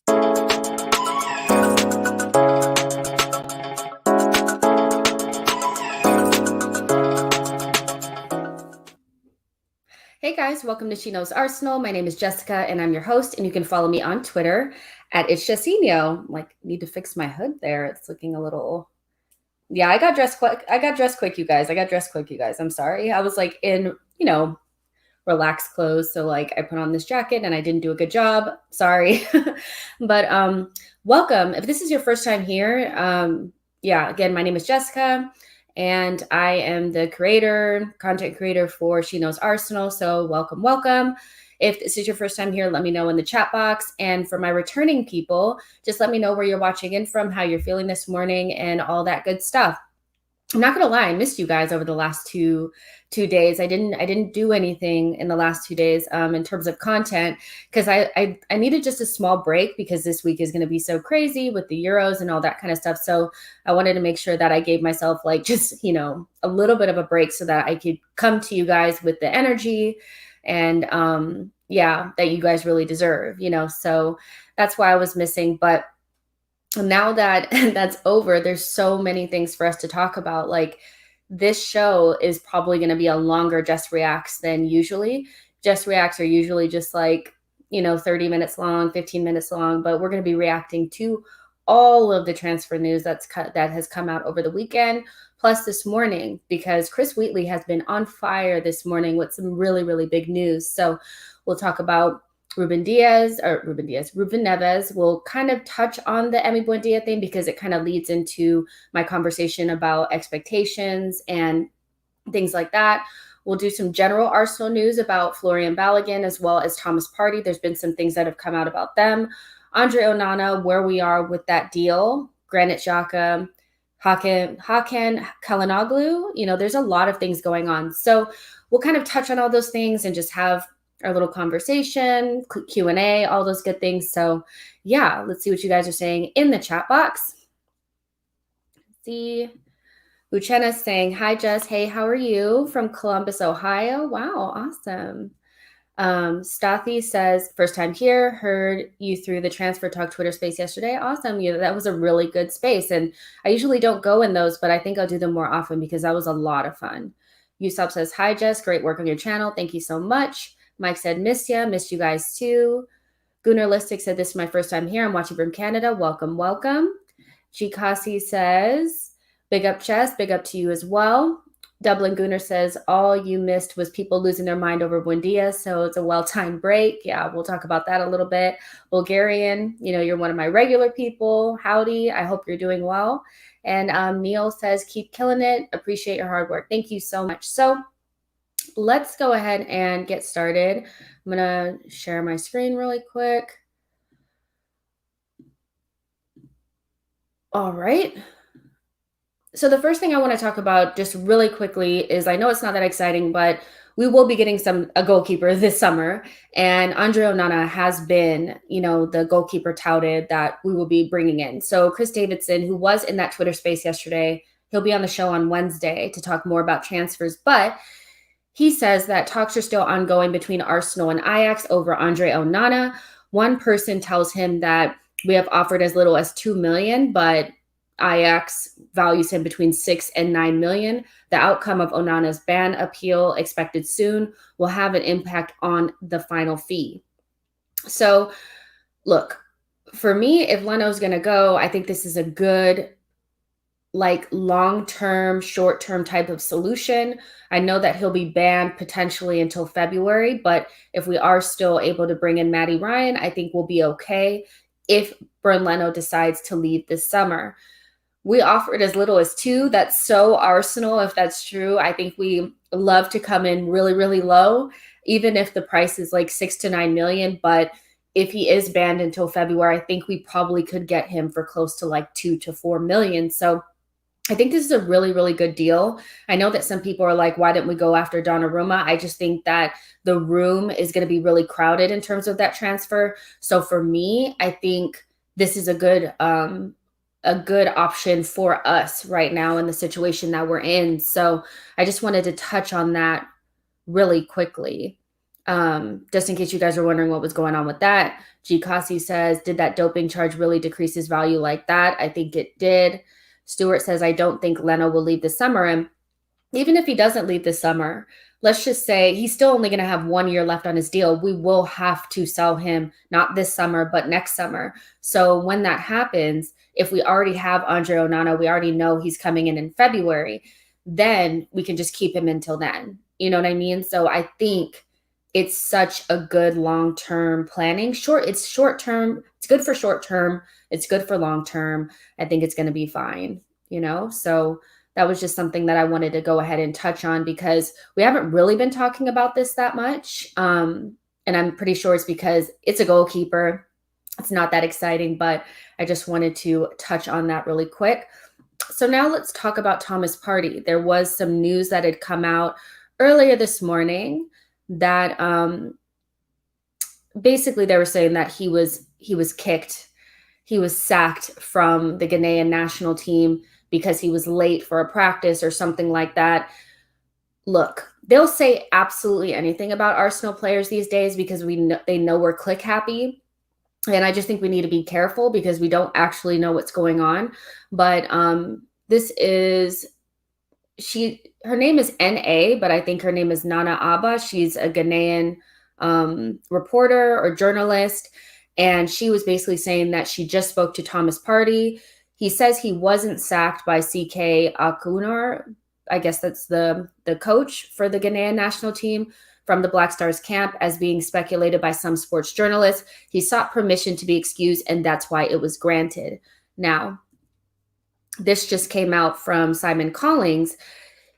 Hey guys, welcome to She Knows Arsenal. My name is Jessica and I'm your host, and you can follow me on Twitter at @itchjessino. Need to fix my hood there. It's looking a little. Yeah, I got dressed quick. You guys. I'm sorry. I was in, relaxed clothes. So I put on this jacket and I didn't do a good job. Sorry. But welcome. If this is your first time here, again, my name is Jessica. And I am the content creator for She Knows Arsenal. So welcome, welcome. If this is your first time here, let me know in the chat box. And for my returning people, just let me know where you're watching in from, how you're feeling this morning, and all that good stuff. I'm not gonna lie, I missed you guys over the last two days. I didn't do anything in the last 2 days in terms of content, because I needed just a small break, because this week is going to be so crazy with the Euros and all that kind of stuff. So I wanted to make sure that I gave myself just a little bit of a break so that I could come to you guys with the energy and that you guys really deserve. So that's why I was missing. But now that that's over, there's so many things for us to talk about. This show is probably going to be a longer Just Reacts than usually. Just Reacts are usually just 30 minutes long, 15 minutes long, but we're going to be reacting to all of the transfer news that has come out over the weekend, plus this morning, because Chris Wheatley has been on fire this morning with some really, really big news. So we'll talk about Ruben Neves. Will kind of touch on the Emi Buendia thing, because it kind of leads into my conversation about expectations and things like that. We'll do some general Arsenal news about Folarin Balogun as well as Thomas Partey. There's been some things that have come out about them. Andrey Onana, where we are with that deal. Granit Xhaka, Hakan Calhanoglu. There's a lot of things going on. So we'll kind of touch on all those things and just have our little conversation, Q&A, all those good things. So yeah, let's see what you guys are saying in the chat box. Let's see. Uchenna saying, hi, Jess. Hey, how are you? From Columbus, Ohio. Wow, awesome. Stathi says, first time here, heard you through the Transfer Talk Twitter space yesterday. Awesome. That was a really good space. And I usually don't go in those, but I think I'll do them more often, because that was a lot of fun. Yusuf says, hi, Jess. Great work on your channel. Thank you so much. Mike said, missed you guys too. Gunnar Listic said, this is my first time here. I'm watching from Canada. Welcome, welcome. Chikasi says, big up, Chess. Big up to you as well. Dublin Gunnar says, all you missed was people losing their mind over Buendia, so it's a well-timed break. Yeah, we'll talk about that a little bit. Bulgarian, you're one of my regular people. Howdy, I hope you're doing well. And Neil says, keep killing it. Appreciate your hard work. Thank you so much. So let's go ahead and get started. I'm going to share my screen really quick. All right. So the first thing I want to talk about just really quickly is, I know it's not that exciting, but we will be getting a goalkeeper this summer. And Andrey Onana has been, the goalkeeper touted that we will be bringing in. So Chris Davidson, who was in that Twitter space yesterday, he'll be on the show on Wednesday to talk more about transfers. But he says that talks are still ongoing between Arsenal and Ajax over Andrey Onana. One person tells him that we have offered as little as 2 million, but Ajax values him between 6 and 9 million. The outcome of Onana's ban appeal, expected soon, will have an impact on the final fee. So, look, for me, if Leno's going to go, I think this is a good long-term, short-term type of solution. I know that he'll be banned potentially until February, but if we are still able to bring in Matty Ryan, I think we'll be okay if Bernd Leno decides to leave this summer. We offered as little as 2. That's so Arsenal, if that's true. I think we love to come in really, really low, even if the price is 6 to 9 million. But if he is banned until February, I think we probably could get him for close to 2 to 4 million. So I think this is a really, really good deal. I know that some people are like, why didn't we go after Donnarumma? I just think that the room is going to be really crowded in terms of that transfer. So for me, I think this is a good option for us right now in the situation that we're in. So I just wanted to touch on that really quickly. Just in case you guys are wondering what was going on with that, G. Kasi says, did that doping charge really decrease his value like that? I think it did. Stuart says, I don't think Leno will leave this summer. And even if he doesn't leave this summer, let's just say he's still only going to have 1 year left on his deal. We will have to sell him, not this summer, but next summer. So when that happens, if we already have Andrey Onana, we already know he's coming in February, then we can just keep him until then. You know what I mean? So I think it's such a good long-term planning. It's short-term. It's good for short-term. It's good for long-term. I think it's going to be fine, So that was just something that I wanted to go ahead and touch on because we haven't really been talking about this that much. And I'm pretty sure it's because it's a goalkeeper. It's not that exciting, but I just wanted to touch on that really quick. So now let's talk about Thomas Partey. There was some news that had come out earlier this morning that basically they were saying that he was kicked. He was sacked from the Ghanaian national team because he was late for a practice or something like that. Look, they'll say absolutely anything about Arsenal players these days because they know we're click happy. And I just think we need to be careful because we don't actually know what's going on. But her name is N.A., but I think her name is Nana Abba. She's a Ghanaian reporter or journalist. And she was basically saying that she just spoke to Thomas Partey. He says he wasn't sacked by CK Akunar. I guess that's the coach for the Ghanaian national team from the Black Stars camp, as being speculated by some sports journalists. He sought permission to be excused, and that's why it was granted. Now, this just came out from Simon Collins.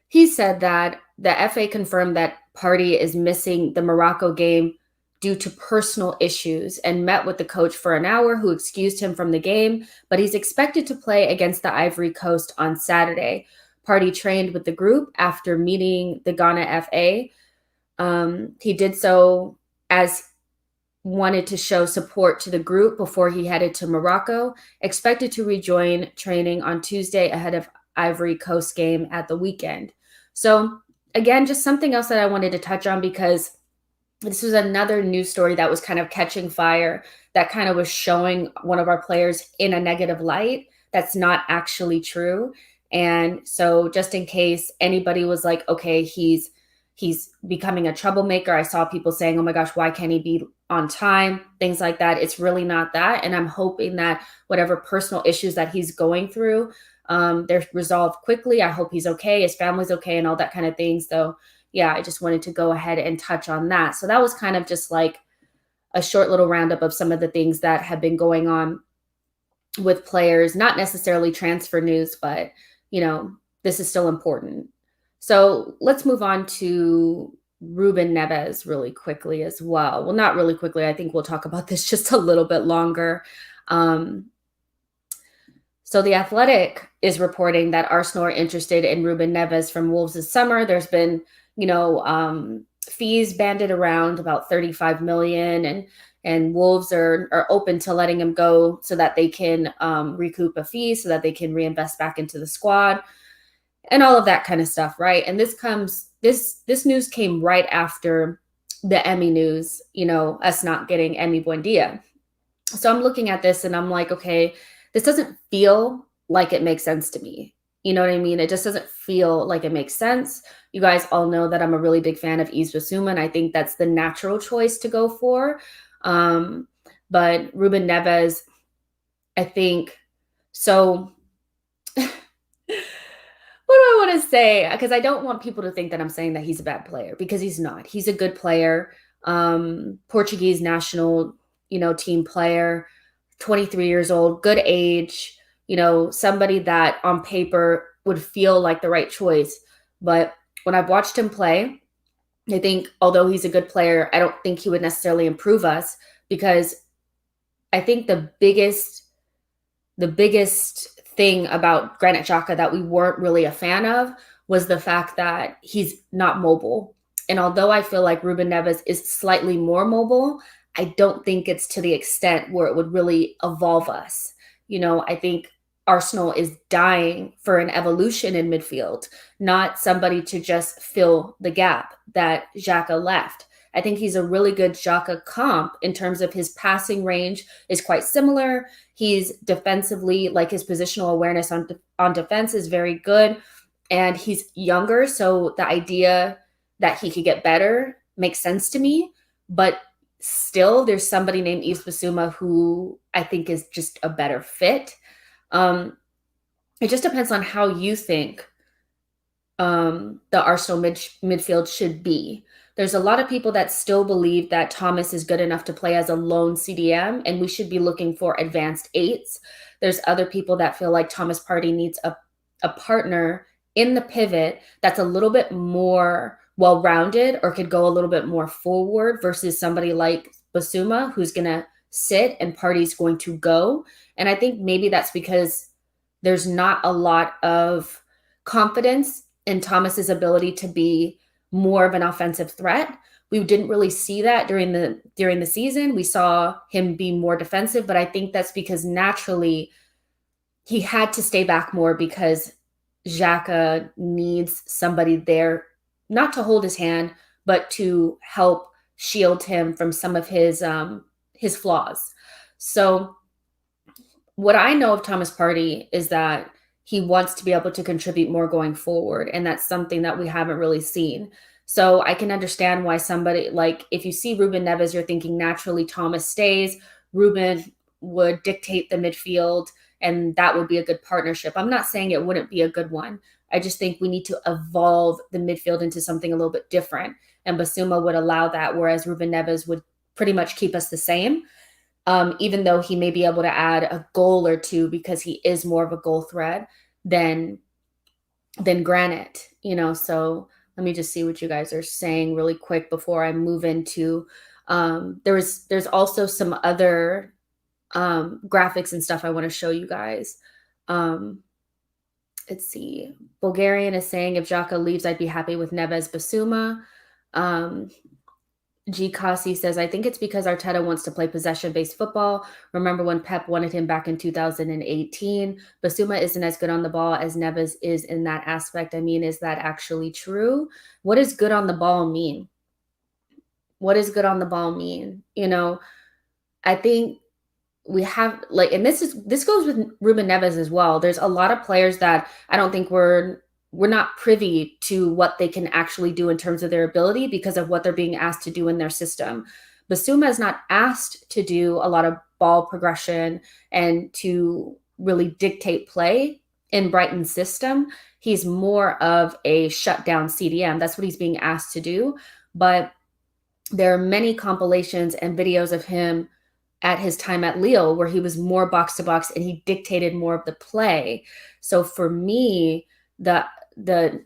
He said that the FA confirmed that Partey is missing the Morocco game due to personal issues and met with the coach for an hour, who excused him from the game, but he's expected to play against the Ivory Coast on Saturday. Partey trained with the group after meeting the Ghana FA. He did so as wanted to show support to the group before he headed to Morocco, expected to rejoin training on Tuesday ahead of Ivory Coast game at the weekend. So again, just something else that I wanted to touch on because this was another news story that was kind of catching fire, that kind of was showing one of our players in a negative light. That's not actually true. And so just in case anybody was like, okay, he's becoming a troublemaker. I saw people saying, oh my gosh, why can't he be on time? Things like that. It's really not that. And I'm hoping that whatever personal issues that he's going through, they're resolved quickly. I hope he's okay, his family's okay, and all that kind of thing. So yeah, I just wanted to go ahead and touch on that. So that was kind of just like a short little roundup of some of the things that have been going on with players, not necessarily transfer news, but this is still important. So let's move on to Ruben Neves really quickly as well. Well, not really quickly. I think we'll talk about this just a little bit longer. So The Athletic is reporting that Arsenal are interested in Ruben Neves from Wolves this summer. There's been, fees banded around about 35 million, and Wolves are open to letting him go so that they can recoup a fee, so that they can reinvest back into the squad and all of that kind of stuff, right? And this news came right after the Emmy news, us not getting Emmy Buendia. So I'm looking at this and I'm like, okay, this doesn't feel like it makes sense to me. You know what I mean? It just doesn't feel like it makes sense. You guys all know that I'm a really big fan of Yves Bissouma, and I think that's the natural choice to go for. But Ruben Neves, I think, so what do I want to say? Because I don't want people to think that I'm saying that he's a bad player, because he's not. He's a good player. Portuguese national, team player, 23 years old, good age, somebody that on paper would feel like the right choice. But when I've watched him play, I think although he's a good player, I don't think he would necessarily improve us, because I think the biggest thing about Granit Xhaka that we weren't really a fan of was the fact that he's not mobile. And although I feel like Ruben Neves is slightly more mobile, I don't think it's to the extent where it would really evolve us. I think Arsenal is dying for an evolution in midfield, not somebody to just fill the gap that Xhaka left. I think he's a really good Xhaka comp in terms of his passing range is quite similar. He's defensively, like his positional awareness on defense is very good. And he's younger, so the idea that he could get better makes sense to me. But still, there's somebody named Yves Bissouma who I think is just a better fit. It just depends on how you think the Arsenal midfield should be. There's a lot of people that still believe that Thomas is good enough to play as a lone CDM, and we should be looking for advanced eights. There's other people that feel like Thomas Partey needs a partner in the pivot that's a little bit more well-rounded or could go a little bit more forward versus somebody like Bissouma who's going to sit and Partey's going to go. And I think maybe that's because there's not a lot of confidence in Thomas's ability to be more of an offensive threat. We didn't really see that during the season. We saw him be more defensive, but I think that's because naturally he had to stay back more because Xhaka needs somebody there, not to hold his hand, but to help shield him from some of his flaws. So what I know of Thomas Partey is that he wants to be able to contribute more going forward, and that's something that we haven't really seen. So I can understand why somebody, like if you see Ruben Neves, you're thinking naturally Thomas stays, Ruben would dictate the midfield, and that would be a good partnership. I'm not saying it wouldn't be a good one. I just think we need to evolve the midfield into something a little bit different, and Bissouma would allow that, whereas Ruben Neves would pretty much keep us the same. Even though he may be able to add a goal or two because he is more of a goal threat than Granit, so let me just see what you guys are saying really quick before I move into, there's also some other graphics and stuff I want to show you guys. Let's see. Bulgarian is saying if Xhaka leaves, I'd be happy with Neves Bissouma. G. Kasi says, I think it's because Arteta wants to play possession-based football. Remember when Pep wanted him back in 2018? Bissouma isn't as good on the ball as Neves is in that aspect. I mean, is that actually true? What does good on the ball mean? What does good on the ball mean? I think we have and this goes with Ruben Neves as well. There's a lot of players that I don't think we're not privy to what they can actually do in terms of their ability because of what they're being asked to do in their system. Bissouma is not asked to do a lot of ball progression and to really dictate play in Brighton's system. He's more of a shutdown CDM. That's what he's being asked to do. But there are many compilations and videos of him at his time at Lille where he was more box to box and he dictated more of the play. So for me, the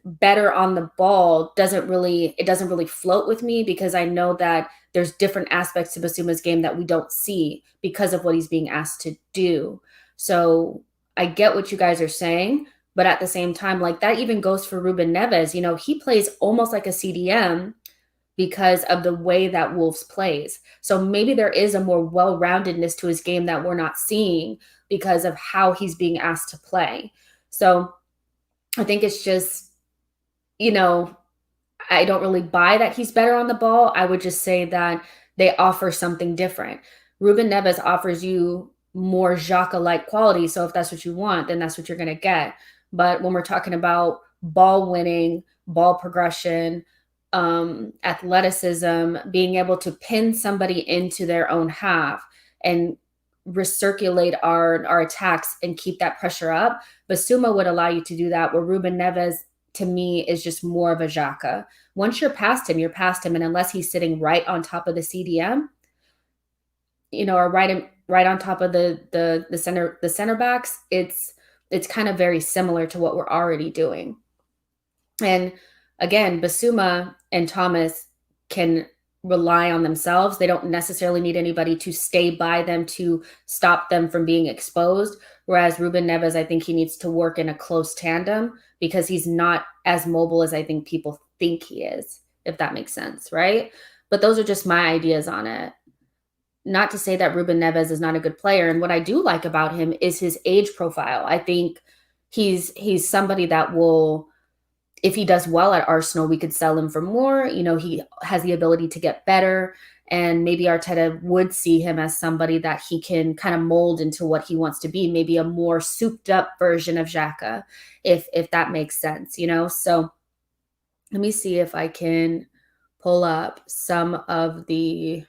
better on the ball doesn't really float with me because I know that there's different aspects to Bissouma's game that we don't see because of what he's being asked to do. So I get what you guys are saying, but at the same time, that even goes for Ruben Neves. He plays almost like a CDM because of the way that Wolves plays. So maybe there is a more well-roundedness to his game that we're not seeing because of how he's being asked to play. So I think it's just, I don't really buy that he's better on the ball. I would just say that they offer something different. Ruben Neves offers you more Xhaka-like quality. So if that's what you want, then that's what you're going to get. But when we're talking about ball winning, ball progression, athleticism, being able to pin somebody into their own half and recirculate our attacks and keep that pressure up, Bissouma would allow you to do that, where Ruben Neves, to me, is just more of a Xhaka. Once you're past him, and unless he's sitting right on top of the CDM, or right on top of the center backs, it's kind of very similar to what we're already doing. And again, Bissouma and Thomas can rely on themselves. They don't necessarily need anybody to stay by them to stop them from being exposed. Whereas Ruben Neves, I think he needs to work in a close tandem because he's not as mobile as I think people think he is, if that makes sense, right? But those are just my ideas on it. Not to say that Ruben Neves is not a good player. And what I do like about him is his age profile. I think he's somebody that will if he does well at Arsenal, we could sell him for more. He has the ability to get better. And maybe Arteta would see him as somebody that he can kind of mold into what he wants to be, maybe a more souped up version of Xhaka, if that makes sense, So let me see if I can pull up some of the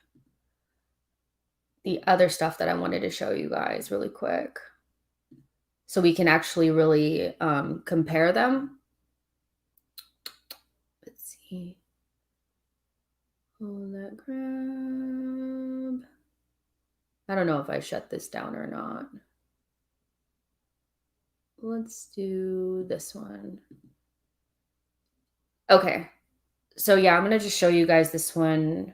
other stuff that I wanted to show you guys really quick, so we can actually really compare them. Let's see. Hold that grab. I don't know if I shut this down or not. Let's do this one. Okay. So yeah, I'm going to just show you guys this one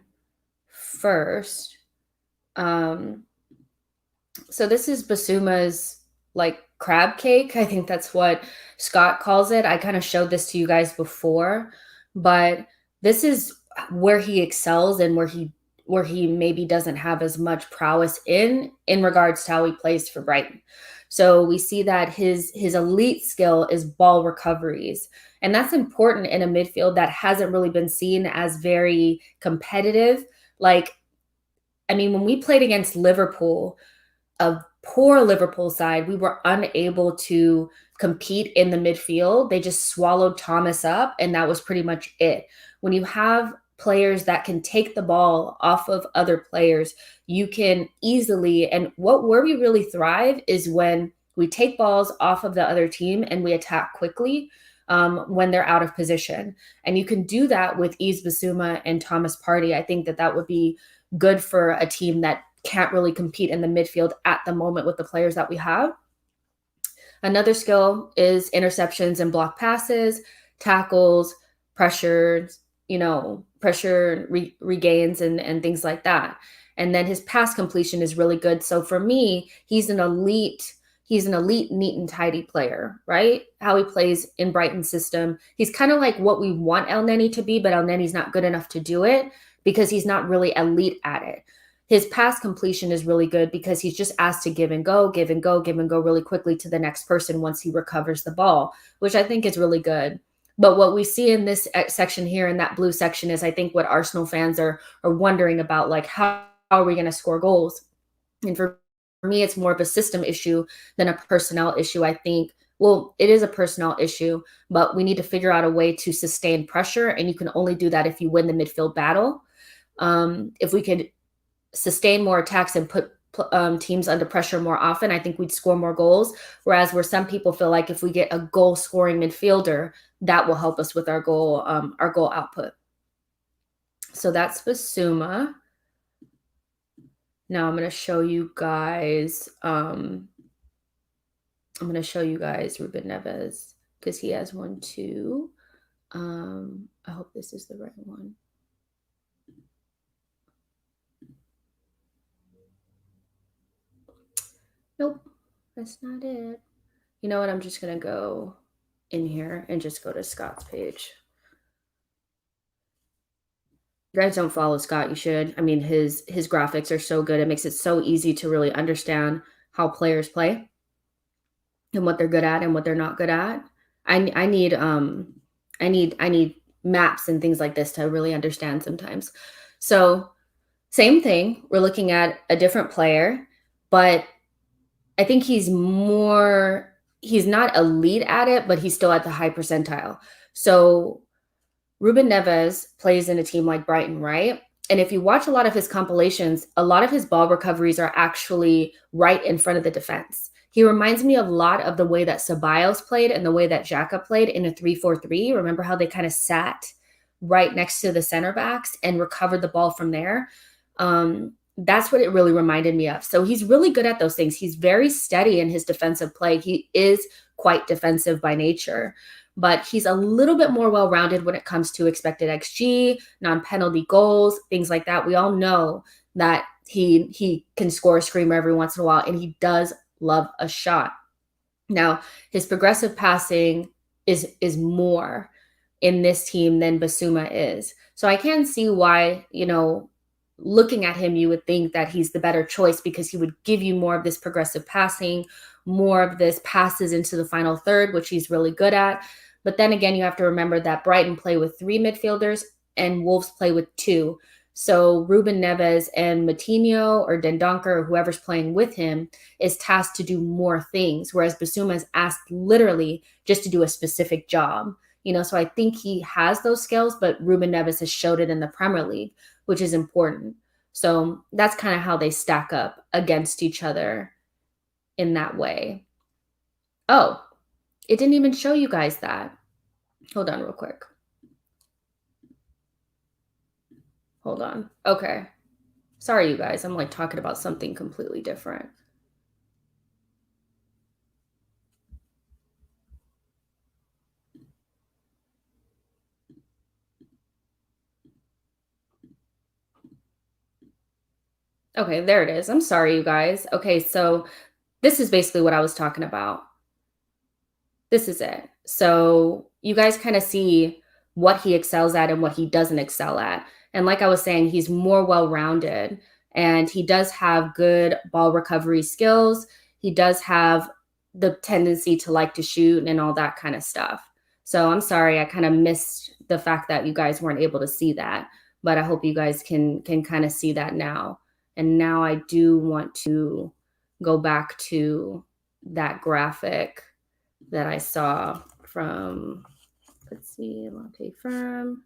first. So this is Basuma's like crab cake. I think that's what Scott calls it. I kind of showed this to you guys before, but this is where he excels and where he maybe doesn't have as much prowess in regards to how he plays for Brighton. So we see that his elite skill is ball recoveries. And that's important in a midfield that hasn't really been seen as very competitive. Like, I mean, when we played against Liverpool, a poor Liverpool side, we were unable to compete in the midfield. They just swallowed Thomas up, and that was pretty much it. When you have players that can take the ball off of other players, you can easily, and where we really thrive is when we take balls off of the other team and we attack quickly when they're out of position. And you can do that with Yves Bissouma and Thomas Partey. I think that would be good for a team that can't really compete in the midfield at the moment with the players that we have. Another skill is interceptions and block passes, tackles, pressures, regains and things like that. And then his pass completion is really good. So for me, he's an elite, neat and tidy player, right? How he plays in Brighton's system. He's kind of like what we want El Neni to be, but El Neni's not good enough to do it because he's not really elite at it. His pass completion is really good because he's just asked to give and go really quickly to the next person once he recovers the ball, which I think is really good. But what we see in this section here, in that blue section, is I think what Arsenal fans are wondering about, like, how are we going to score goals? And for me, it's more of a system issue than a personnel issue. I think, well, it is a personnel issue, but we need to figure out a way to sustain pressure. And you can only do that if you win the midfield battle. If we could sustain more attacks and put teams under pressure more often, I think we'd score more goals. Whereas where some people feel like if we get a goal scoring midfielder, that will help us with our goal output. So that's Bissouma. Now I'm going to show you guys. I'm going to show you guys Ruben Neves because he has one too. I hope this is the right one. Nope, that's not it. You know what? I'm just going to go in here and just go to Scott's page. If you guys don't follow Scott, you should. I mean, his graphics are so good. It makes it so easy to really understand how players play and what they're good at and what they're not good at. I need maps and things like this to really understand sometimes. So same thing. We're looking at a different player, but I think he's not elite at it, but he's still at the high percentile. So Ruben Neves plays in a team like Brighton, right? And if you watch a lot of his compilations, a lot of his ball recoveries are actually right in front of the defense. He reminds me a lot of the way that Ceballos played and the way that Xhaka played in a 3-4-3. Remember how they kind of sat right next to the center backs and recovered the ball from there? That's what it really reminded me of. So he's really good at those things. He's very steady in his defensive play. He is quite defensive by nature, but he's a little bit more well-rounded when it comes to expected XG, non-penalty goals, things like that. We all know that he can score a screamer every once in a while, and he does love a shot. Now, his progressive passing is more in this team than Bissouma is. So I can see why, looking at him, you would think that he's the better choice because he would give you more of this progressive passing, more of this passes into the final third, which he's really good at. But then again, you have to remember that Brighton play with 3 midfielders and Wolves play with 2. So Ruben Neves and Matinho or Dendoncker or whoever's playing with him is tasked to do more things, whereas Basuma is asked literally just to do a specific job. So I think he has those skills, but Ruben Neves has showed it in the Premier League, which is important. So that's kind of how they stack up against each other in that way. Oh, it didn't even show you guys that. Hold on real quick. Hold on. Okay. Sorry, you guys. I'm like talking about something completely different. Okay, there it is. I'm sorry, you guys. Okay, so this is basically what I was talking about. This is it. So you guys kind of see what he excels at and what he doesn't excel at. And like I was saying, he's more well-rounded and he does have good ball recovery skills. He does have the tendency to like to shoot and all that kind of stuff. So I'm sorry, I kind of missed the fact that you guys weren't able to see that, but I hope you guys can kind of see that now. And now I do want to go back to that graphic that I saw from, let's see, Latte Firm.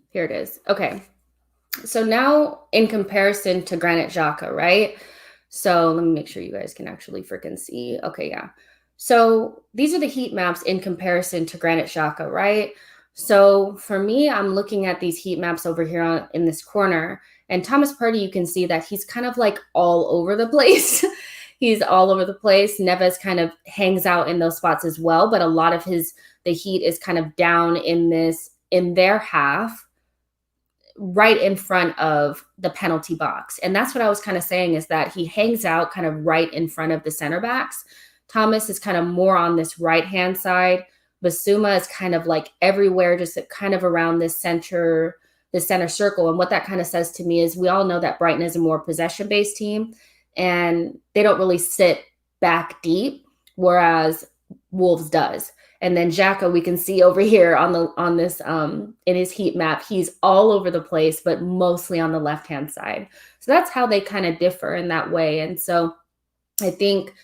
Here it is. Okay. So now in comparison to Granit Xhaka, right? So let me make sure you guys can actually freaking see. Okay, yeah. So these are the heat maps in comparison to Granit Xhaka, right? So for me, I'm looking at these heat maps over here in this corner. And Thomas Partey, you can see that he's kind of like all over the place. He's all over the place. Neves kind of hangs out in those spots as well. But a lot of the heat is kind of down in their half, right in front of the penalty box. And that's what I was kind of saying, is that he hangs out kind of right in front of the center backs. Thomas is kind of more on this right-hand side. Basuma is kind of like everywhere, just kind of around this center circle. And what that kind of says to me is we all know that Brighton is a more possession-based team and they don't really sit back deep, whereas Wolves does. And then Xhaka, we can see over here on this in his heat map, he's all over the place, but mostly on the left-hand side. So that's how they kind of differ in that way. And so I think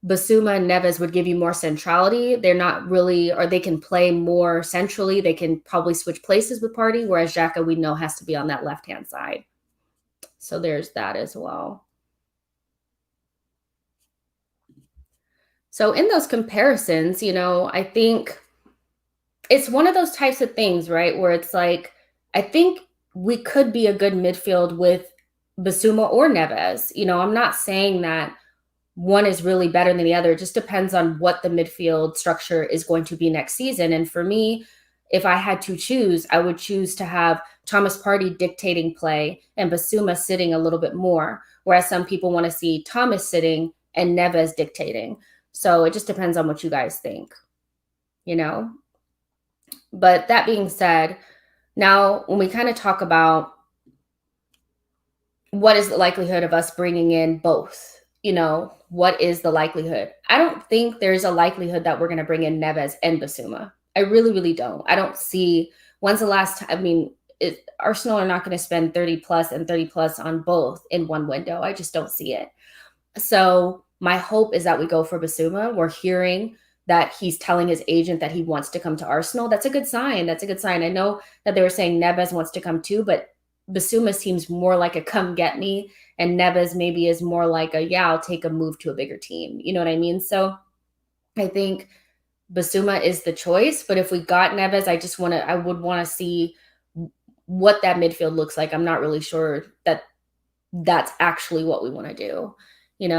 Basuma and Neves would give you more centrality. They're not really, or they can play more centrally. They can probably switch places with Partey, whereas Xhaka, we know, has to be on that left-hand side. So there's that as well. So in those comparisons, I think it's one of those types of things, right, where it's like, I think we could be a good midfield with Basuma or Neves. I'm not saying that one is really better than the other. It just depends on what the midfield structure is going to be next season. And for me, if I had to choose, I would choose to have Thomas Partey dictating play and Basuma sitting a little bit more, whereas some people want to see Thomas sitting and Neves dictating. So it just depends on what you guys think, But that being said, now when we kind of talk about what is the likelihood of us bringing in both, what is the likelihood? I don't think there's a likelihood that we're going to bring in Neves and Basuma. I really, really don't. I don't see when's the last time. I mean, Arsenal are not going to spend 30 plus and 30 plus on both in one window. I just don't see it. So my hope is that we go for Basuma. We're hearing that he's telling his agent that he wants to come to Arsenal. That's a good sign. That's a good sign. I know that they were saying Neves wants to come too, but Basuma seems more like a come get me, and Neves maybe is more like I'll take a move to a bigger team. You know what I mean? So I think Basuma is the choice, but if we got Neves, I would want to see what that midfield looks like. I'm not really sure that that's actually what we want to do.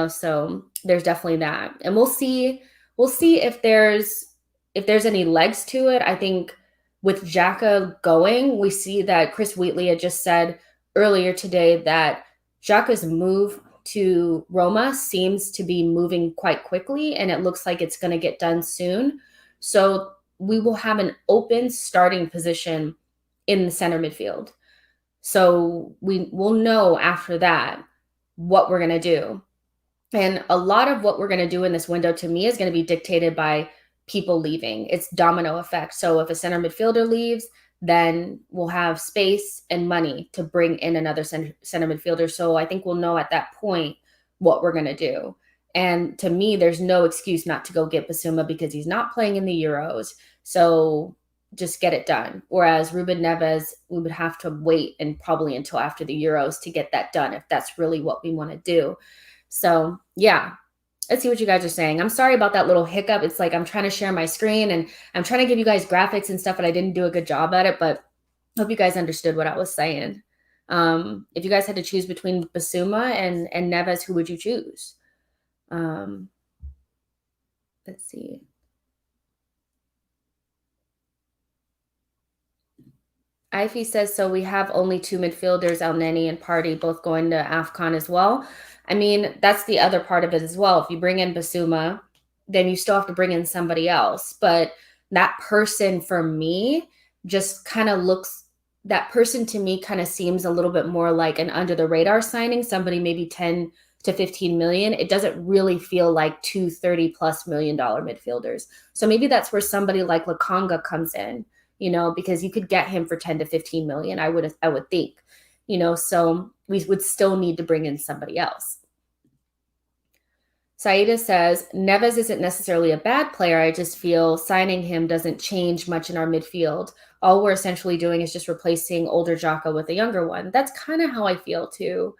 So there's definitely that. And we'll see if there's any legs to it. I think with Xhaka going, we see that Chris Wheatley had just said earlier today that Xhaka's move to Roma seems to be moving quite quickly, and it looks like it's going to get done soon. So we will have an open starting position in the center midfield. So we will know after that what we're going to do. And a lot of what we're going to do in this window, to me, is going to be dictated by people leaving. It's domino effect. So if a center midfielder leaves, then we'll have space and money to bring in another center midfielder. So I think we'll know at that point what we're going to do. And to me, there's no excuse not to go get Basuma because he's not playing in the Euros. So just get it done. Whereas Ruben Neves, we would have to wait and probably until after the Euros to get that done if that's really what we want to do. So yeah, let's see what you guys are saying. I'm sorry about that little hiccup. It's like I'm trying to share my screen and I'm trying to give you guys graphics and stuff, but I didn't do a good job at it. But I hope you guys understood what I was saying. If you guys had to choose between Basuma and Neves, who would you choose? Let's see. Ivy says, so we have only two midfielders, El Neni and Partey, both going to AFCON as well. I mean, that's the other part of it as well. If you bring in Basuma, then you still have to bring in somebody else. But that person for me just kind of looks, that person to me kind of seems a little bit more like an under the radar signing, somebody maybe 10 to 15 million. It doesn't really feel like two $30+ million midfielders. So maybe that's where somebody like Lokonga comes in, because you could get him for 10 to 15 million, I would think, so we would still need to bring in somebody else. Saida says, Neves isn't necessarily a bad player. I just feel signing him doesn't change much in our midfield. All we're essentially doing is just replacing older Xhaka with a younger one. That's kind of how I feel too.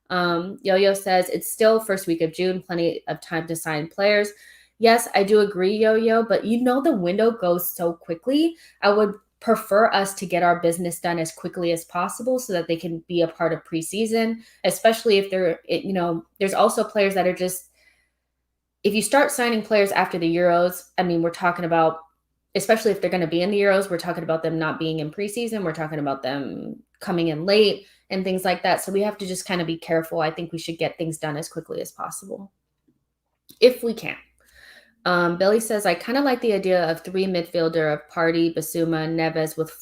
Yo-Yo says, it's still first week of June, plenty of time to sign players. Yes, I do agree, Yo-Yo, but the window goes so quickly. I would prefer us to get our business done as quickly as possible so that they can be a part of preseason, especially if there's also players that are just, if you start signing players after the Euros, I mean, we're talking about, especially if they're going to be in the Euros, we're talking about them not being in preseason. We're talking about them coming in late and things like that. So we have to just kind of be careful. I think we should get things done as quickly as possible, if we can. Billy says, I kind of like the idea of three midfielder of Partey, Basuma, Neves with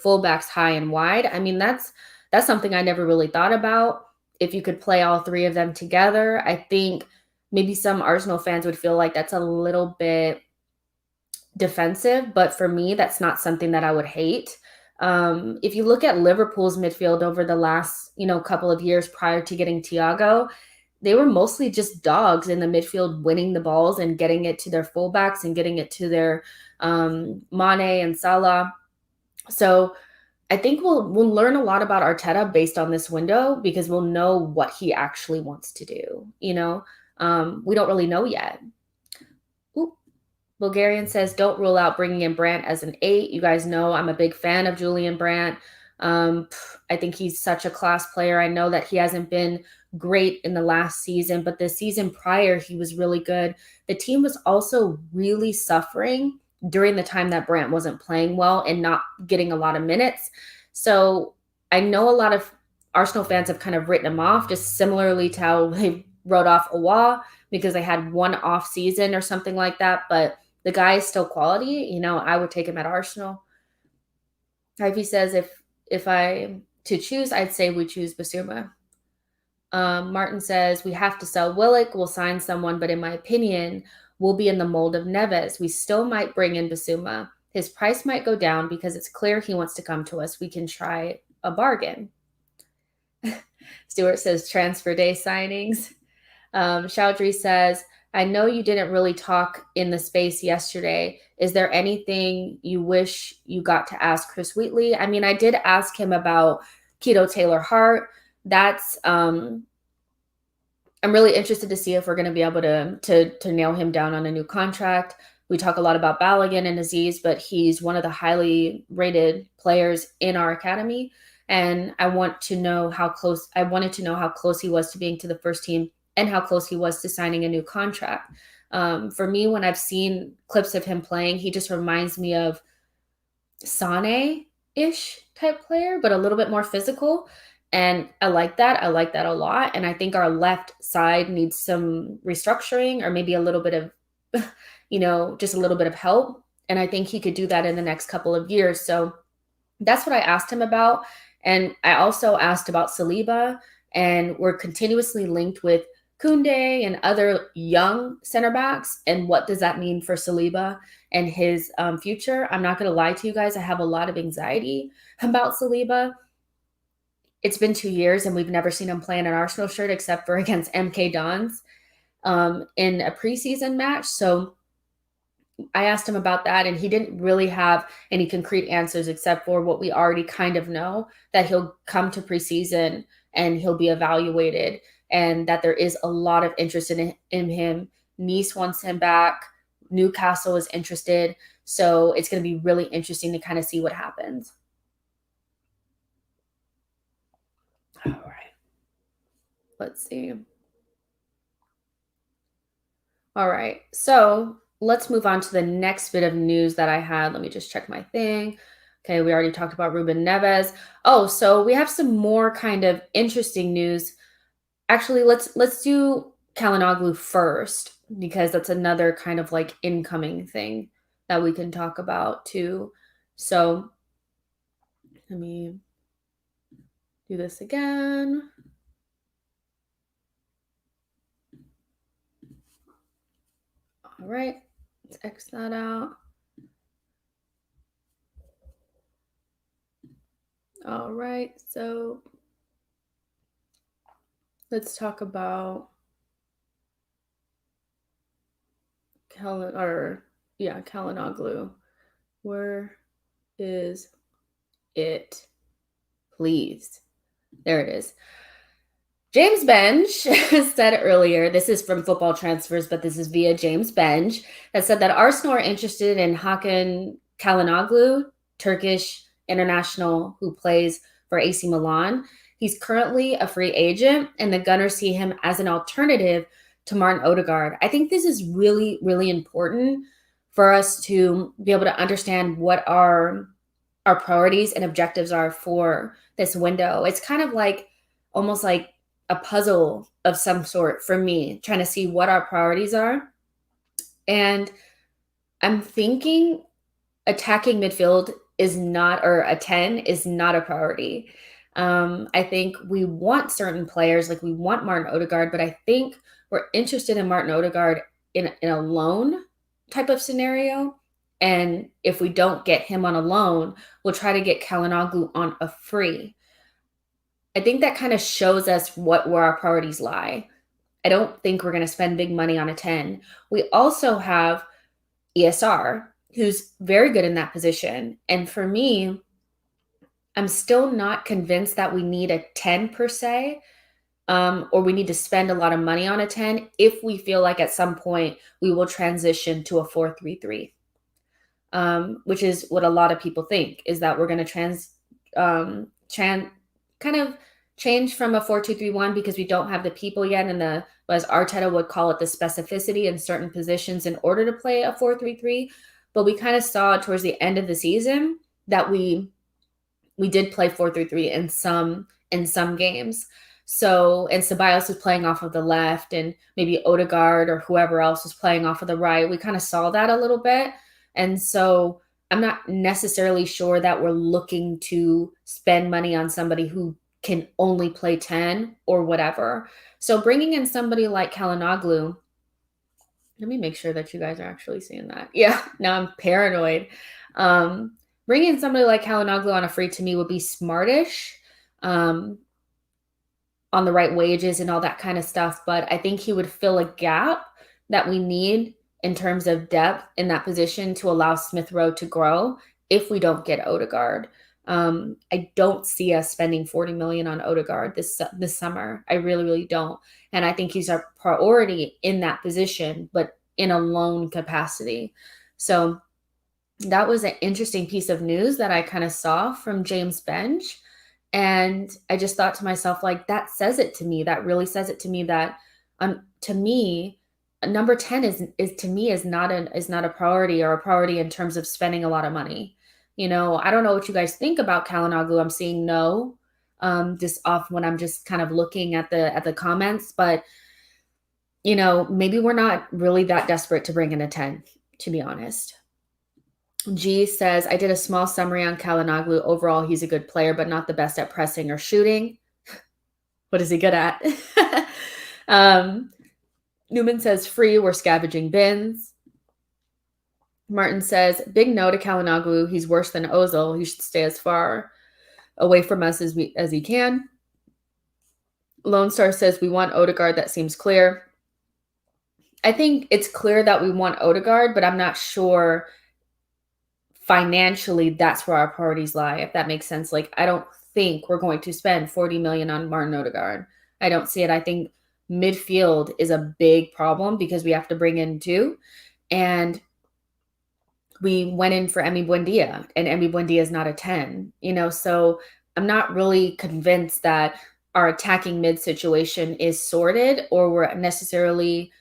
fullbacks high and wide. I mean, that's something I never really thought about. If you could play all three of them together, I think maybe some Arsenal fans would feel like that's a little bit defensive, but for me, that's not something that I would hate. If you look at Liverpool's midfield over the last, couple of years prior to getting Thiago, they were mostly just dogs in the midfield, winning the balls and getting it to their fullbacks and getting it to their Mane and Salah. So I think we'll learn a lot about Arteta based on this window because we'll know what he actually wants to do. We don't really know yet. Ooh. Bulgarian says, don't rule out bringing in Brandt as an 8. You guys know I'm a big fan of Julian Brandt. I think he's such a class player. I know that he hasn't been great in the last season, but the season prior, he was really good. The team was also really suffering during the time that Brandt wasn't playing well and not getting a lot of minutes. So I know a lot of Arsenal fans have kind of written him off, just similarly to how they wrote off Awa because they had one off season or something like that. But the guy is still quality. I would take him at Arsenal. Ivy says, if I to choose, I'd say we choose Basuma. Martin says, we have to sell Willock. We'll sign someone, but in my opinion, we'll be in the mold of Neves. We still might bring in Basuma. His price might go down because it's clear he wants to come to us. We can try a bargain. Stuart says, transfer day signings. Chowdhury says, I know you didn't really talk in the space yesterday. Is there anything you wish you got to ask Chris Wheatley? I mean, I did ask him about Keto Taylor-Hart. That's I'm really interested to see if we're going to be able to nail him down on a new contract. We talk a lot about Balogun and Aziz, but he's one of the highly rated players in our academy. And I wanted to know how close he was to being to the first team and how close he was to signing a new contract. For me, when I've seen clips of him playing, he just reminds me of Sane-ish type player, but a little bit more physical. And I like that. I like that a lot. And I think our left side needs some restructuring or maybe a little bit of, just a little bit of help. And I think he could do that in the next couple of years. So that's what I asked him about. And I also asked about Saliba, and we're continuously linked with Koundé and other young center backs, and what does that mean for Saliba and his future? I'm not going to lie to you guys. I have a lot of anxiety about Saliba. It's been 2 years, and we've never seen him play in an Arsenal shirt except for against MK Dons in a preseason match. So I asked him about that, and he didn't really have any concrete answers except for what we already kind of know, that he'll come to preseason and he'll be evaluated, and that there is a lot of interest in him. Nice wants him back. Newcastle is interested. So it's going to be really interesting to kind of see what happens. All right. Let's see. All right. So let's move on to the next bit of news that I had. Let me just check my thing. Okay, we already talked about Ruben Neves. Oh, so we have some more kind of interesting news. Actually, let's do Calhanoglu first, because that's another kind of like incoming thing that we can talk about too. So let me do this again. All right, let's X that out. All right, so let's talk about Calhanoglu. Where is it? Please. There it is. James Bench said earlier, this is from Football Transfers, but this is via James Bench, that said that Arsenal are interested in Hakan Calhanoglu, Turkish international who plays for AC Milan. He's currently a free agent, and the Gunners see him as an alternative to Martin Odegaard. I think this is really, really important for us to be able to understand what our priorities and objectives are for this window. It's kind of like almost like a puzzle of some sort for me, trying to see what our priorities are. And I'm thinking attacking midfield is not, or a 10 is not a priority. I think we want certain players, like we want Martin Odegaard, but I think we're interested in Martin Odegaard in a loan type of scenario. And if we don't get him on a loan, we'll try to get Calhanoglu on a free. I think that kind of shows us where our priorities lie. I don't think we're going to spend big money on a 10. We also have ESR, who's very good in that position. And for me, I'm still not convinced that we need a 10 per se, or we need to spend a lot of money on a 10 if we feel like at some point we will transition to a 4-3-3, which is what a lot of people think, is that we're going to kind of change from a 4-2-3-1 because we don't have the people yet, and as Arteta would call it, the specificity in certain positions in order to play a 4-3-3. But we kind of saw towards the end of the season that we did play 4-3-3 in some games. So, and Ceballos was playing off of the left, and maybe Odegaard or whoever else was playing off of the right. We kind of saw that a little bit. And so I'm not necessarily sure that we're looking to spend money on somebody who can only play 10 or whatever. So bringing in somebody like Calhanoglu, let me make sure that you guys are actually seeing that. Yeah, now I'm paranoid. Bringing in somebody like Calhanoglu on a free to me would be smartish, on the right wages and all that kind of stuff. But I think he would fill a gap that we need in terms of depth in that position to allow Smith Rowe to grow if we don't get Odegaard. I don't see us spending 40 million on Odegaard this summer. I really, really don't. And I think he's our priority in that position, but in a loan capacity. So that was an interesting piece of news that I kind of saw from James Bench. And I just thought to myself, like, that says it to me. That really says it to me that, to me, number 10 is not a priority, or a priority in terms of spending a lot of money. You know, I don't know what you guys think about Calhanoglu. I'm seeing no, just off when I'm just kind of looking at the comments, but you know, maybe we're not really that desperate to bring in a 10, to be honest. G says, I did a small summary on Calhanoglu. Overall, he's a good player, but not the best at pressing or shooting. What is he good at? Newman says, free, we're scavenging bins. Martin says, big no to Calhanoglu. He's worse than Ozil. He should stay as far away from us as he can. Lone Star says, we want Odegaard. That seems clear. I think it's clear that we want Odegaard, but I'm not sure financially that's where our priorities lie, if that makes sense. Like, I don't think we're going to spend 40 million on Martin Odegaard. I don't see it. I think midfield is a big problem because we have to bring in two. And we went in for Emi Buendia, and Emi Buendia is not a 10, so I'm not really convinced that our attacking mid situation is sorted or we're necessarily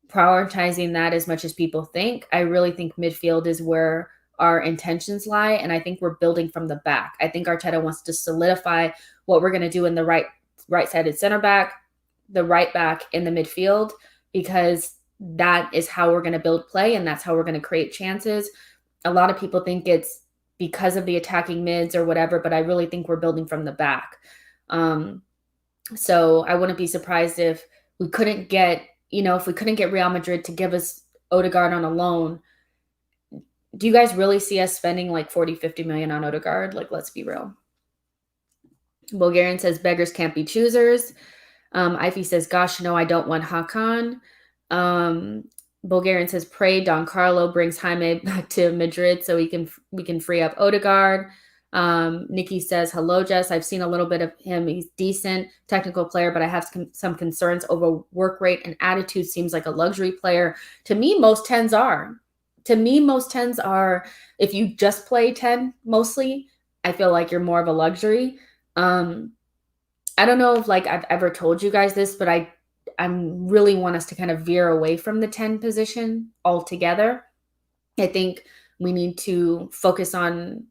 prioritizing that as much as people think. I really think midfield is where our intentions lie, and I think we're building from the back. I think Arteta wants to solidify what we're going to do in the right-sided center back, the right back in the midfield, because that is how we're going to build play, and that's how we're going to create chances. A lot of people think it's because of the attacking mids or whatever, but I really think we're building from the back. So I wouldn't be surprised if we couldn't get Real Madrid to give us Odegaard on a loan. Do you guys really see us spending like 40, 50 million on Odegaard? Like, let's be real. Bulgarian says, beggars can't be choosers. Ivy says, gosh, no, I don't want Hakan. Bulgarian says, pray Don Carlo brings Jaime back to Madrid so we can free up Odegaard. Nikki says, hello, Jess. I've seen a little bit of him. He's decent technical player, but I have some concerns over work rate and attitude. Seems like a luxury player. To me, most 10s are. If you just play 10 mostly, I feel like you're more of a luxury. I don't know if I've ever told you guys this, but I really want us to kind of veer away from the 10 position altogether. I think we need to focus on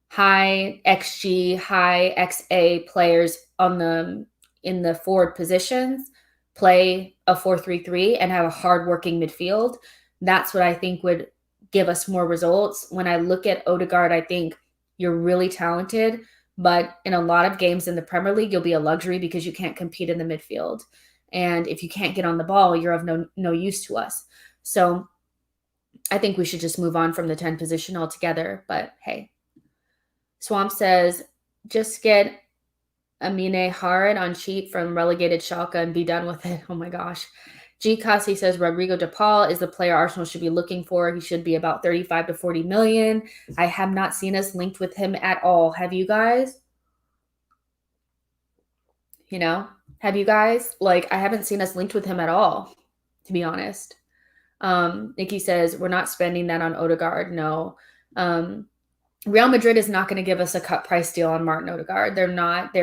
high XG, high XA players in the forward positions, play a 4-3-3 and have a hardworking midfield. That's what I think would give us more results. When I look at Odegaard, I think you're really talented, but in a lot of games in the Premier League, you'll be a luxury because you can't compete in the midfield. And if you can't get on the ball, you're of no use to us. So I think we should just move on from the 10 position altogether. But hey, Swamp says, just get Amine Harid on cheap from relegated Schalke and be done with it. Oh my gosh. G. Kasi says Rodrigo de Paul is the player Arsenal should be looking for. He should be about 35 to 40 million. I have not seen us linked with him at all. Have you guys? Have you guys? I haven't seen us linked with him at all, to be honest. Nikki says we're not spending that on Odegaard. No. Real Madrid is not going to give us a cut price deal on Martin Odegaard. They're not.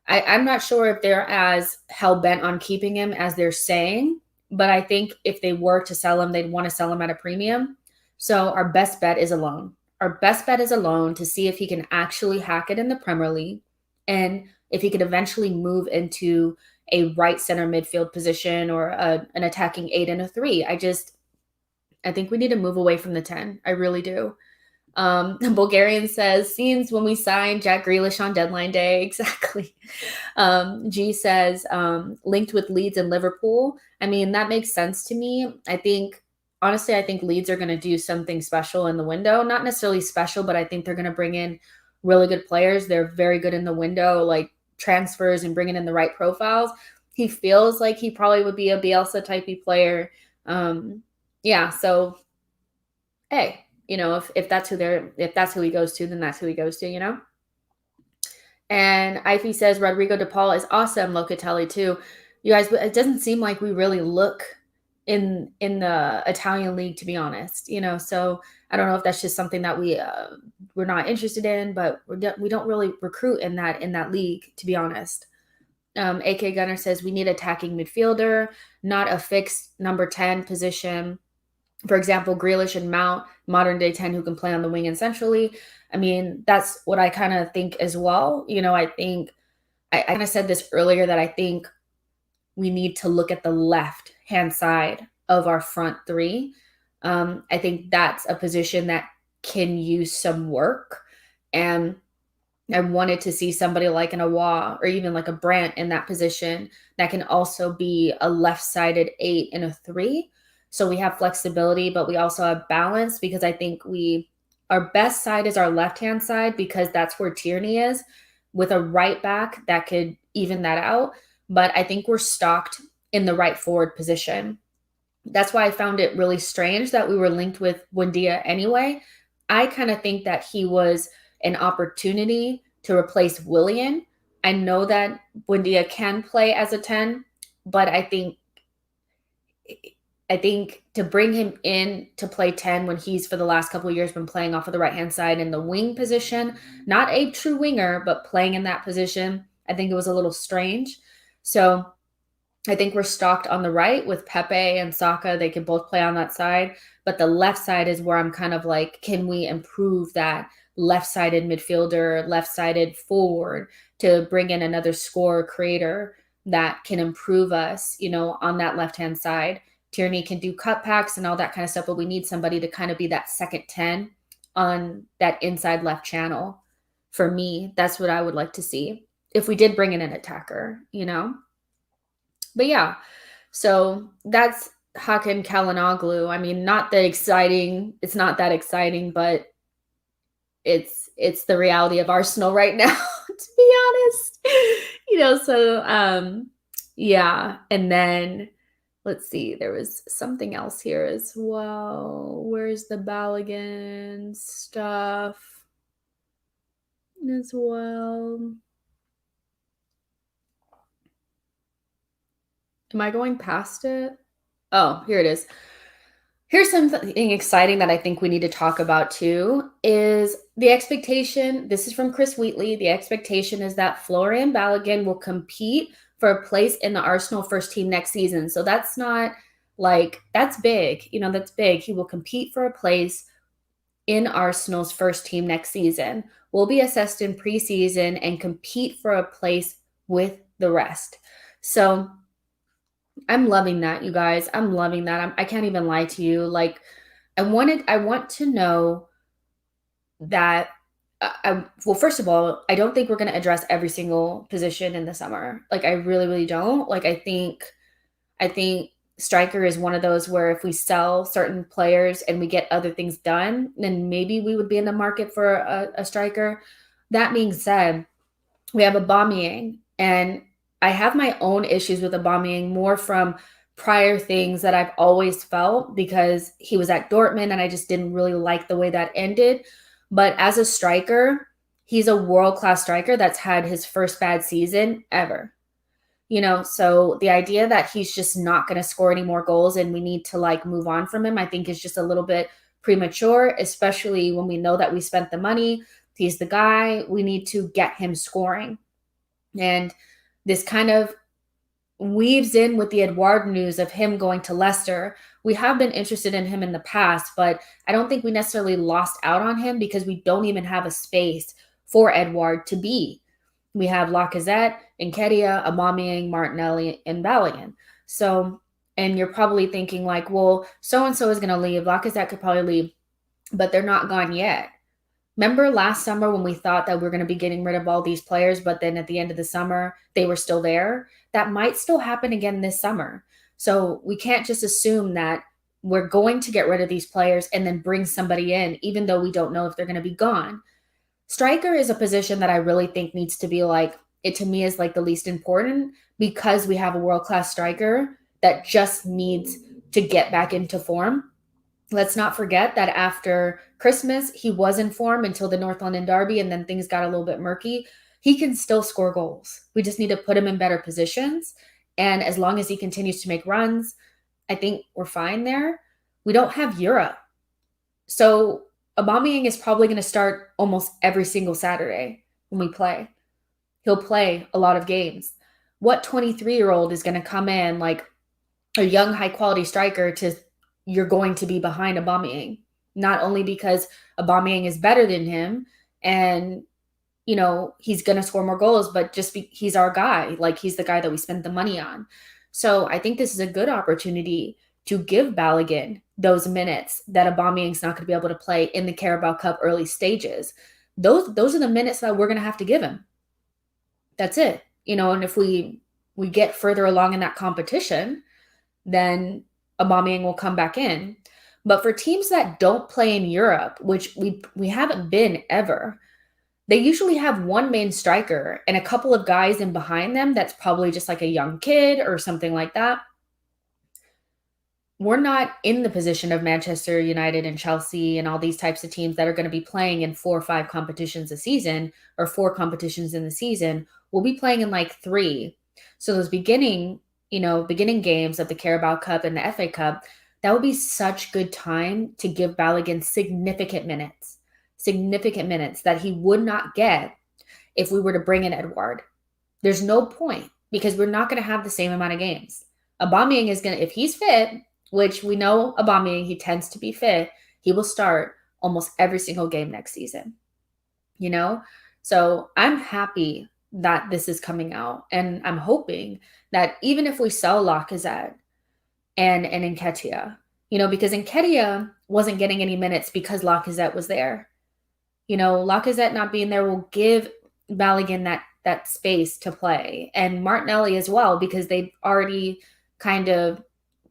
I'm not sure if they're as hell-bent on keeping him as they're saying, but I think if they were to sell him, they'd want to sell him at a premium. So our best bet is a loan. Our best bet is a loan to see if he can actually hack it in the Premier League and if he could eventually move into a right center midfield position or an attacking 8 and a 3. I think we need to move away from the 10. I really do. Bulgarian says, scenes when we signed Jack Grealish on deadline day. Exactly. G says, linked with Leeds and Liverpool. I mean, that makes sense to me. Honestly, I think Leeds are going to do something special in the window. Not necessarily special, but I think they're going to bring in really good players. They're very good in the window, like transfers and bringing in the right profiles. He feels like he probably would be a Bielsa typey player. Yeah. So, hey, if that's who he goes to, then that's who he goes to, And Ivy says Rodrigo de Paul is awesome. Locatelli too. You guys, it doesn't seem like we really look in the Italian league, to be honest. So I don't know if that's just something that we're not interested in, but we don't really recruit in that league, to be honest. AK Gunner says we need attacking midfielder, not a fixed number 10 position. For example, Grealish and Mount, modern day 10 who can play on the wing and centrally. I mean, that's what I kind of think as well. I think I kind of said this earlier that I think we need to look at the left-hand side of our front three. I think that's a position that can use some work. And I wanted to see somebody like an Awa or even like a Brandt in that position that can also be a left-sided 8 and a 3. So we have flexibility, but we also have balance, because I think our best side is our left-hand side, because that's where Tierney is, with a right back that could even that out. But I think we're stocked in the right forward position. That's why I found it really strange that we were linked with Buendia anyway. I kind of think that he was an opportunity to replace Willian. I know that Buendia can play as a 10, but I think to bring him in to play 10 when he's for the last couple of years been playing off of the right-hand side in the wing position, not a true winger, but playing in that position, I think it was a little strange. So I think we're stocked on the right with Pepe and Saka. They can both play on that side. But the left side is where I'm kind of like, can we improve that left-sided midfielder, left-sided forward, to bring in another scorer creator that can improve us, on that left-hand side. Tierney can do cutbacks and all that kind of stuff, but we need somebody to kind of be that second 10 on that inside left channel. For me, that's what I would like to see if we did bring in an attacker. But yeah, so that's Hakan Calhanoglu. I mean, not that exciting. It's not that exciting, but it's the reality of Arsenal right now, to be honest. So yeah. And then let's see, there was something else here as well. Where's the Balogun stuff as well? Am I going past it? Oh, here it is. Here's something exciting that I think we need to talk about too, is the expectation. This is from Chris Wheatley. The expectation is that Folarin Balogun will compete for a place in the Arsenal first team next season. So that's not that's big. That's big. He will compete for a place in Arsenal's first team next season, will be assessed in preseason, and compete for a place with the rest. So I'm loving that, you guys. I'm loving that. I can't even lie to you. I want to know that. Well, first of all, I don't think we're going to address every single position in the summer. I really, really don't. I think striker is one of those where if we sell certain players and we get other things done, then maybe we would be in the market for a striker. That being said, we have Aubameyang, and I have my own issues with Aubameyang, more from prior things that I've always felt, because he was at Dortmund and I just didn't really like the way that ended. But as a striker, he's a world-class striker that's had his first bad season ever. So the idea that he's just not going to score any more goals and we need to move on from him, I think is just a little bit premature, especially when we know that we spent the money. He's the guy. We need to get him scoring. And this kind of weaves in with the Edouard news of him going to Leicester. We have been interested in him in the past, but I don't think we necessarily lost out on him because we don't even have a space for Edouard to be. We have Lacazette, Nketiah, Aubameyang, Martinelli, and Balogun. So, and you're probably thinking well, so-and-so is going to leave. Lacazette could probably leave, but they're not gone yet. Remember last summer when we thought that we were going to be getting rid of all these players, but then at the end of the summer, they were still there? That might still happen again this summer. So we can't just assume that we're going to get rid of these players and then bring somebody in, even though we don't know if they're going to be gone. Striker is a position that I really think needs to be it to me is the least important, because we have a world-class striker that just needs to get back into form. Let's not forget that after Christmas, he was in form until the North London Derby, and then things got a little bit murky. He can still score goals. We just need to put him in better positions. And as long as he continues to make runs, I think we're fine there. We don't have Europe. So Aubameyang is probably going to start almost every single Saturday when we play. He'll play a lot of games. What 23-year-old is going to come in a young, high-quality striker you're going to be behind Aubameyang? Not only because Aubameyang is better than him and, he's going to score more goals, but he's our guy. He's the guy that we spent the money on. So I think this is a good opportunity to give Balogun those minutes that Aubameyang's not going to be able to play in the Carabao Cup early stages. those are the minutes that we're going to have to give him. That's it. And if we get further along in that competition, then Aubameyang will come back in. But for teams that don't play in Europe, which we haven't been ever, they usually have one main striker and a couple of guys in behind them that's probably just like a young kid or something like that. We're not in the position of Manchester United and Chelsea and all these types of teams that are going to be playing in 4 or 5 competitions a season, or 4 competitions in the season. We'll be playing in like 3. So those beginning games of the Carabao Cup and the FA Cup, that would be such good time to give Balogun significant minutes that he would not get if we were to bring in Edouard. There's no point, because we're not going to have the same amount of games. Aubameyang is going to, if he's fit, which we know Aubameyang, he tends to be fit, he will start almost every single game next season. So I'm happy that this is coming out, and I'm hoping that even if we sell Lacazette and Nketiah, because Nketiah wasn't getting any minutes because Lacazette was there. Lacazette not being there will give Balogun that space to play, and Martinelli as well, because they've already kind of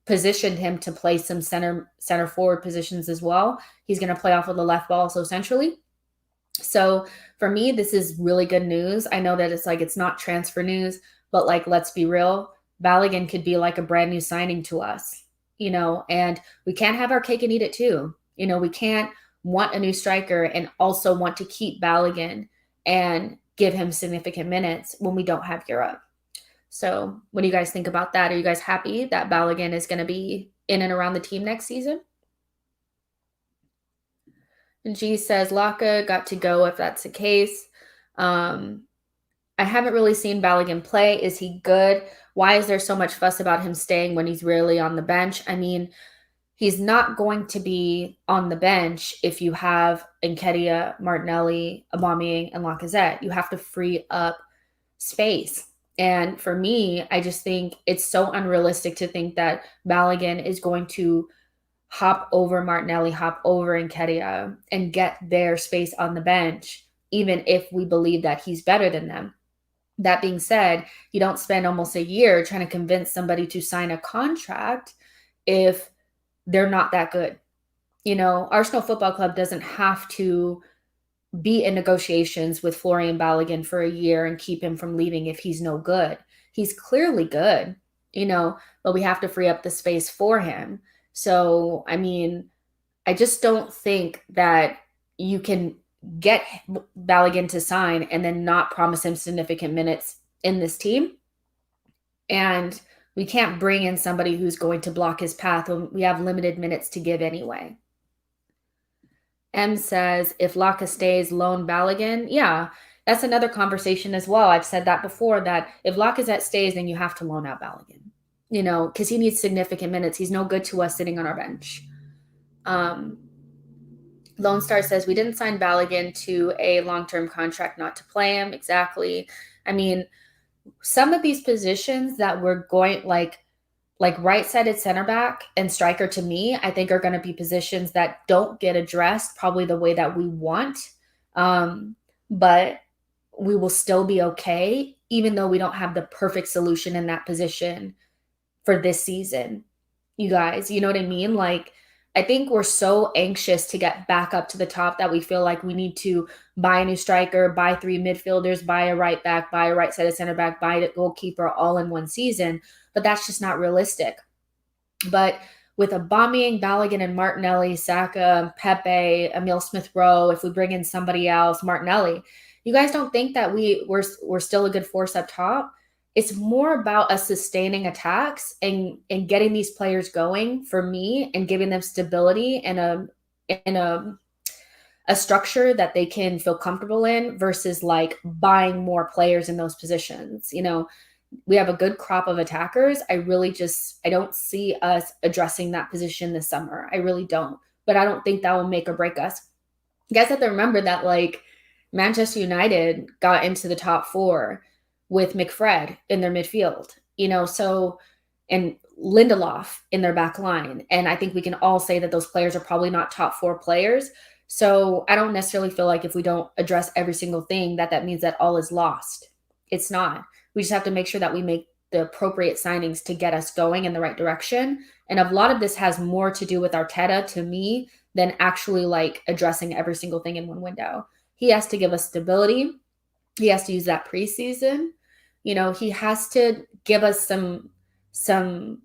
positioned him to play some center forward positions as well. He's going to play off of the left ball, so centrally. So for me, this is really good news. I know that it's not transfer news, but let's be real, Balogun could be like a brand new signing to us, and we can't have our cake and eat it too. We can't want a new striker and also want to keep Balogun and give him significant minutes when we don't have Europe. So what do you guys think about that? Are you guys happy that Balogun is going to be in and around the team next season? And G says, Laka got to go if that's the case. I haven't really seen Balogun play. Is he good? Why is there so much fuss about him staying when he's rarely on the bench? I mean, he's not going to be on the bench if you have Nketiah, Martinelli, Aubameyang, and Lacazette. You have to free up space. And for me, I just think it's so unrealistic to think that Balogun is going to hop over Martinelli, hop over Nketiah, and get their space on the bench, even if we believe that he's better than them. That being said, you don't spend almost a year trying to convince somebody to sign a contract if they're not that good. Arsenal Football Club doesn't have to be in negotiations with Folarin Balogun for a year and keep him from leaving if he's no good. He's clearly good, but we have to free up the space for him. So, I mean, I just don't think that you can get Balogun to sign and then not promise him significant minutes in this team. And we can't bring in somebody who's going to block his path when we have limited minutes to give anyway. M says, if Laka stays, loan Balogun. Yeah, that's another conversation as well. I've said that before, that if Lacazette stays, then you have to loan out Balogun, because he needs significant minutes. He's no good to us sitting on our bench. Lone Star says, we didn't sign Balogun to a long-term contract not to play him. Exactly. I mean, some of these positions that we're going, like right-sided center back and striker, to me, I think are going to be positions that don't get addressed probably the way that we want. But we will still be okay, even though we don't have the perfect solution in that position for this season. You guys, you know what I mean? I think we're so anxious to get back up to the top that we feel like we need to buy a new striker, buy 3 midfielders, buy a right back, buy a right-sided center back, buy a goalkeeper all in one season. But that's just not realistic. But with Aubameyang, Balogun, and Martinelli, Saka, Pepe, Emile Smith-Rowe, if we bring in somebody else, Martinelli, you guys don't think that we're still a good force up top? It's more about us sustaining attacks and getting these players going, for me, and giving them stability and a structure that they can feel comfortable in, versus buying more players in those positions. We have a good crop of attackers. I don't see us addressing that position this summer. I really don't. But I don't think that will make or break us. You guys have to remember that Manchester United got into the top 4 with McFred in their midfield, and Lindelof in their back line. And I think we can all say that those players are probably not top 4 players. So I don't necessarily feel like if we don't address every single thing, that means that all is lost. It's not. We just have to make sure that we make the appropriate signings to get us going in the right direction. And a lot of this has more to do with Arteta, to me, than actually like addressing every single thing in one window. He has to give us stability. He has to use that preseason. He has to give us some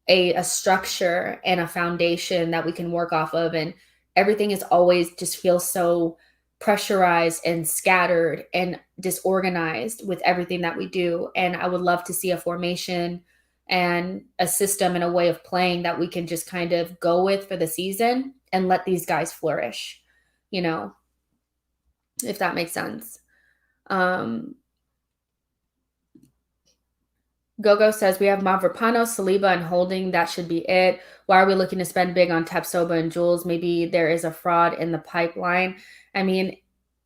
a structure and a foundation that we can work off of, and everything is always just feels so pressurized and scattered and disorganized with everything that we do. And I would love to see a formation and a system and a way of playing that we can just kind of go with for the season and let these guys flourish, you know, if that makes sense. Gogo says we have Mavropanos, Saliba, and Holding. That should be it. Why are we looking to spend big on Tapsoba and Jules? Maybe there is a fraud in the pipeline. I mean,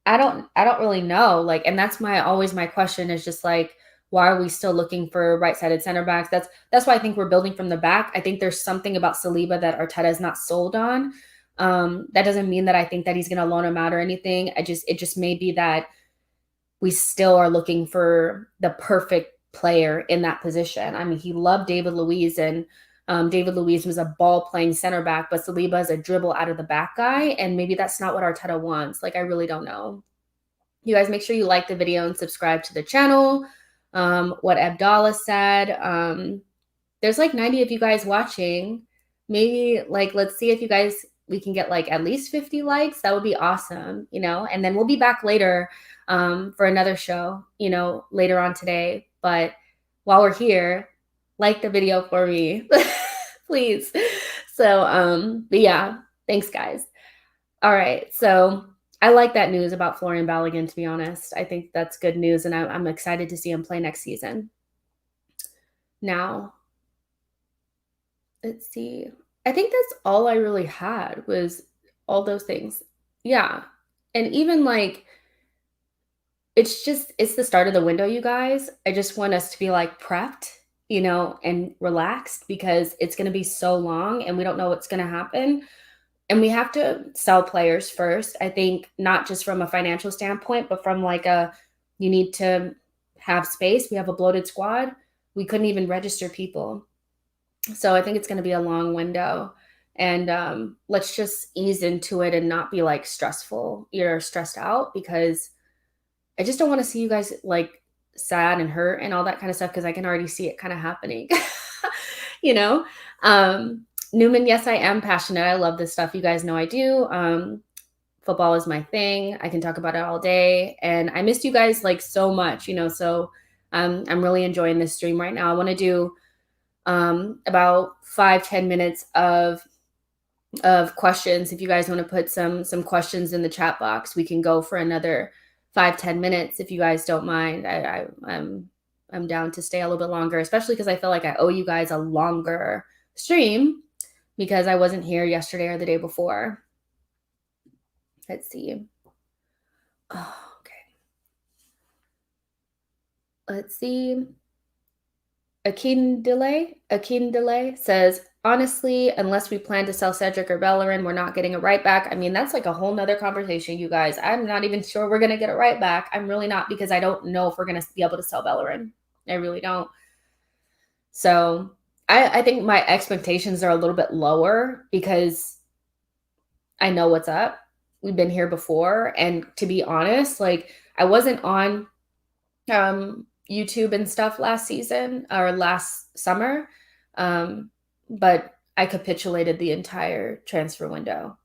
I don't really know. Like, and that's always my question is just like, why are we still looking for right-sided center backs? That's why I think we're building from the back. I think there's something about Saliba that Arteta is not sold on. That doesn't mean that I think that he's going to loan him out or anything. It just may be that we still are looking for the perfect player in that position. I mean, he loved David Luiz, and David Luiz was a ball-playing center back, but Saliba is a dribble out of the back guy, and maybe that's not what Arteta wants. Like, I really don't know. You guys make sure you like the video and subscribe to the channel. What Abdallah said, there's like 90 of you guys watching. Maybe like, let's see if we can get like at least 50 likes. That would be awesome, and then we'll be back later for another show, later on today. But while we're here, like the video for me, please. So, but yeah, thanks guys. All right. So I like that news about Folarin Balogun, to be honest. I think that's good news, and I'm excited to see him play next season. Now, let's see. I think that's all I really had was all those things. Yeah. And even like, it's the start of the window, you guys. I just want us to be like prepped, and relaxed, because it's going to be so long and we don't know what's going to happen. And we have to sell players first. I think not just from a financial standpoint, but from like you need to have space. We have a bloated squad. We couldn't even register people. So I think it's going to be a long window, and let's just ease into it and not be like stressed out, because I just don't want to see you guys like sad and hurt and all that kind of stuff, because I can already see it kind of happening. Newman, yes, I am passionate. I love this stuff. You guys know I do. Football is my thing. I can talk about it all day, and I missed you guys like so much, so I'm really enjoying this stream right now. I want to do about 5-10 minutes of questions. If you guys want to put some questions in the chat box, we can go for another 5-10 minutes if you guys don't mind. I'm down to stay a little bit longer, especially because I feel like I owe you guys a longer stream because I wasn't here yesterday or the day before. Let's see. Oh, okay. Let's see. Akin Delay says, honestly, unless we plan to sell Cedric or Bellerin, we're not getting a right back. I mean, that's like a whole nother conversation, you guys. I'm not even sure we're going to get a right back. I'm really not, because I don't know if we're going to be able to sell Bellerin. I really don't. So I think my expectations are a little bit lower because I know what's up. We've been here before. And to be honest, like I wasn't on YouTube and stuff last season or last summer. But I capitulated the entire transfer window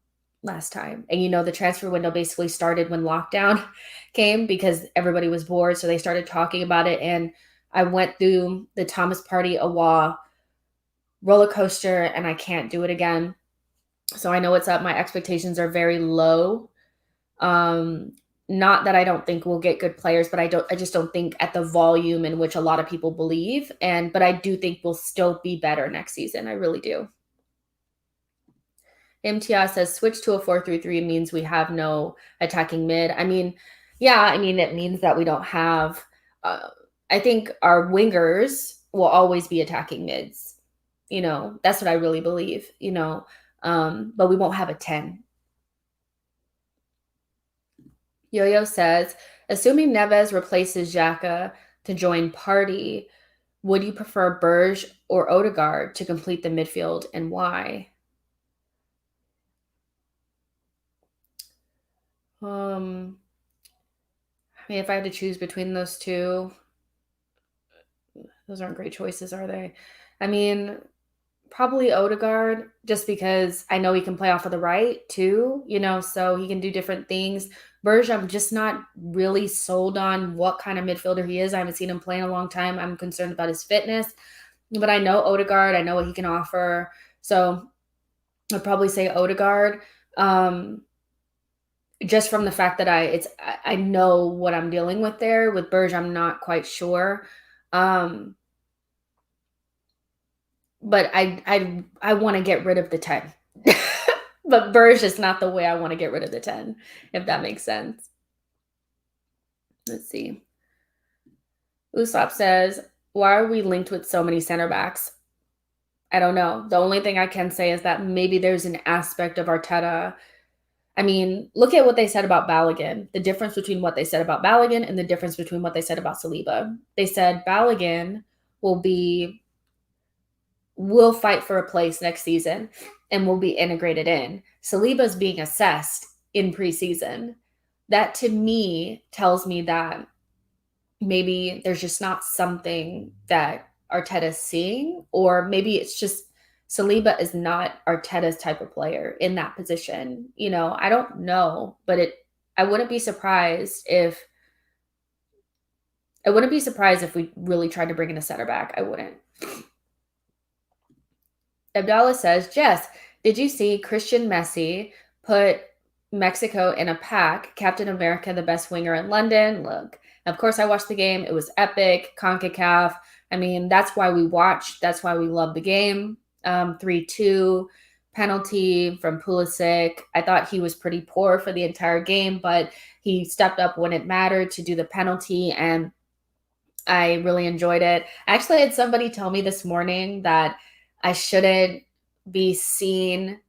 last time. And the transfer window basically started when lockdown came because everybody was bored. So they started talking about it. And I went through the Thomas Partey Awa roller coaster and I can't do it again. So I know what's up. My expectations are very low. Not that I don't think we'll get good players, but I just don't think at the volume in which a lot of people believe. But I do think we'll still be better next season. I really do. MTR says switch to a 4-3-3 means we have no attacking mid. I mean, yeah, it means that we don't have, I think our wingers will always be attacking mids. That's what I really believe, but we won't have a 10. Yo-Yo says, assuming Neves replaces Xhaka to join Partey, would you prefer Berge or Odegaard to complete the midfield, and why? I mean, if I had to choose between those two, those aren't great choices, are they? I mean, probably Odegaard, just because I know he can play off of the right too, so he can do different things. Berge, I'm just not really sold on what kind of midfielder he is. I haven't seen him play in a long time. I'm concerned about his fitness, but I know Odegaard. I know what he can offer. So I'd probably say Odegaard. Just from the fact that I know what I'm dealing with there. With Berge, I'm not quite sure. But I want to get rid of the 10. But Berge is not the way I want to get rid of the 10, if that makes sense. Let's see. Usopp says, why are we linked with so many center backs? I don't know. The only thing I can say is that maybe there's an aspect of Arteta. I mean, look at what they said about Balogun. The difference between what they said about Balogun and the difference between what they said about Saliba. They said Balogun will fight for a place next season and will be integrated in. Saliba's being assessed in preseason. That to me tells me that maybe there's just not something that Arteta's seeing, or maybe it's just Saliba is not Arteta's type of player in that position. I don't know, but I wouldn't be surprised if we really tried to bring in a center back. I wouldn't. Abdallah says, Jess, did you see Christian Messi put Mexico in a pack? Captain America, the best winger in London. Look, of course, I watched the game. It was epic. CONCACAF. I mean, that's why we watched. That's why we love the game. 3-2 penalty from Pulisic. I thought he was pretty poor for the entire game, but he stepped up when it mattered to do the penalty, and I really enjoyed it. I actually had somebody tell me this morning that I shouldn't be seen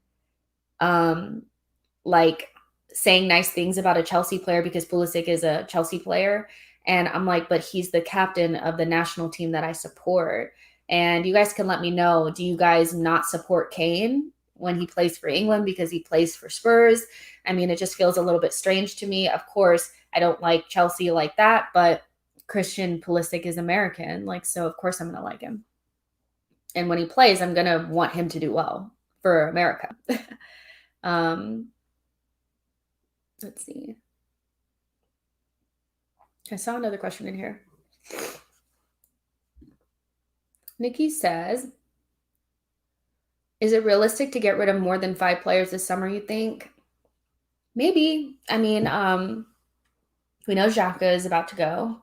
like saying nice things about a Chelsea player because Pulisic is a Chelsea player. And I'm like, but he's the captain of the national team that I support. And you guys can let me know, do you guys not support Kane when he plays for England because he plays for Spurs? I mean, it just feels a little bit strange to me. Of course, I don't like Chelsea like that, but Christian Pulisic is American. So of course I'm going to like him. And when he plays, I'm going to want him to do well for America. Let's see. I saw another question in here. Nikki says, is it realistic to get rid of more than 5 players this summer, you think? Maybe. I mean, we know Xhaka is about to go.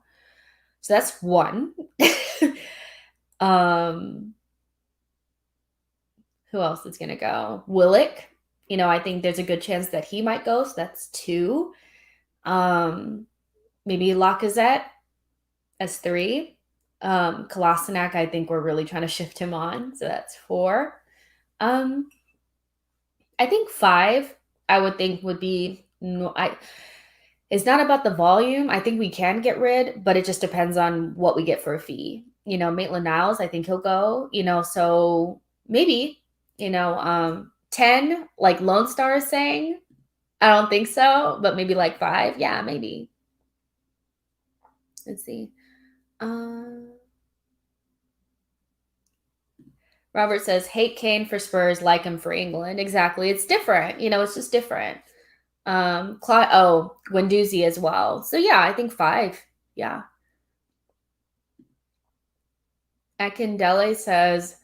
So that's one. Who else is going to go? Willock. I think there's a good chance that he might go. So that's 2. Maybe Lacazette as 3. Kolasinac, I think we're really trying to shift him on. So that's 4. I think 5, I would think would be it's not about the volume. I think we can get rid, but it just depends on what we get for a fee. Maitland-Niles, I think he'll go, so maybe, 10, like Lone Star is saying. I don't think so, but maybe 5. Yeah, maybe. Let's see. Robert says, hate Kane for Spurs, like him for England. Exactly. It's different. It's just different. Guendouzi as well. So yeah, I think 5. Yeah. Akindele says,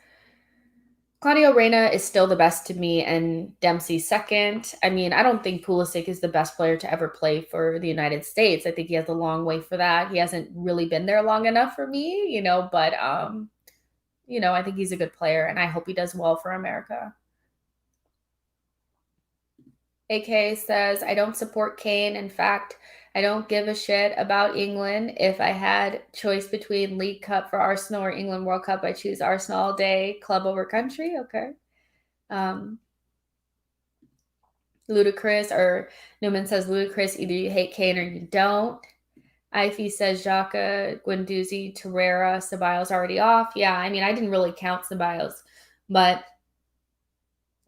Claudio Reyna is still the best to me and Dempsey second. I mean, I don't think Pulisic is the best player to ever play for the United States. I think he has a long way for that. He hasn't really been there long enough for me, but I think he's a good player and I hope he does well for America. AK says, I don't support Kane. In fact, I don't give a shit about England. If I had choice between League Cup for Arsenal or England World Cup, I choose Arsenal all day, club over country. Okay. Ludicrous, or Newman says ludicrous, either you hate Kane or you don't. Ify says Xhaka, Guendouzi, Torreira, Ceballos already off. Yeah, I mean, I didn't really count Ceballos, but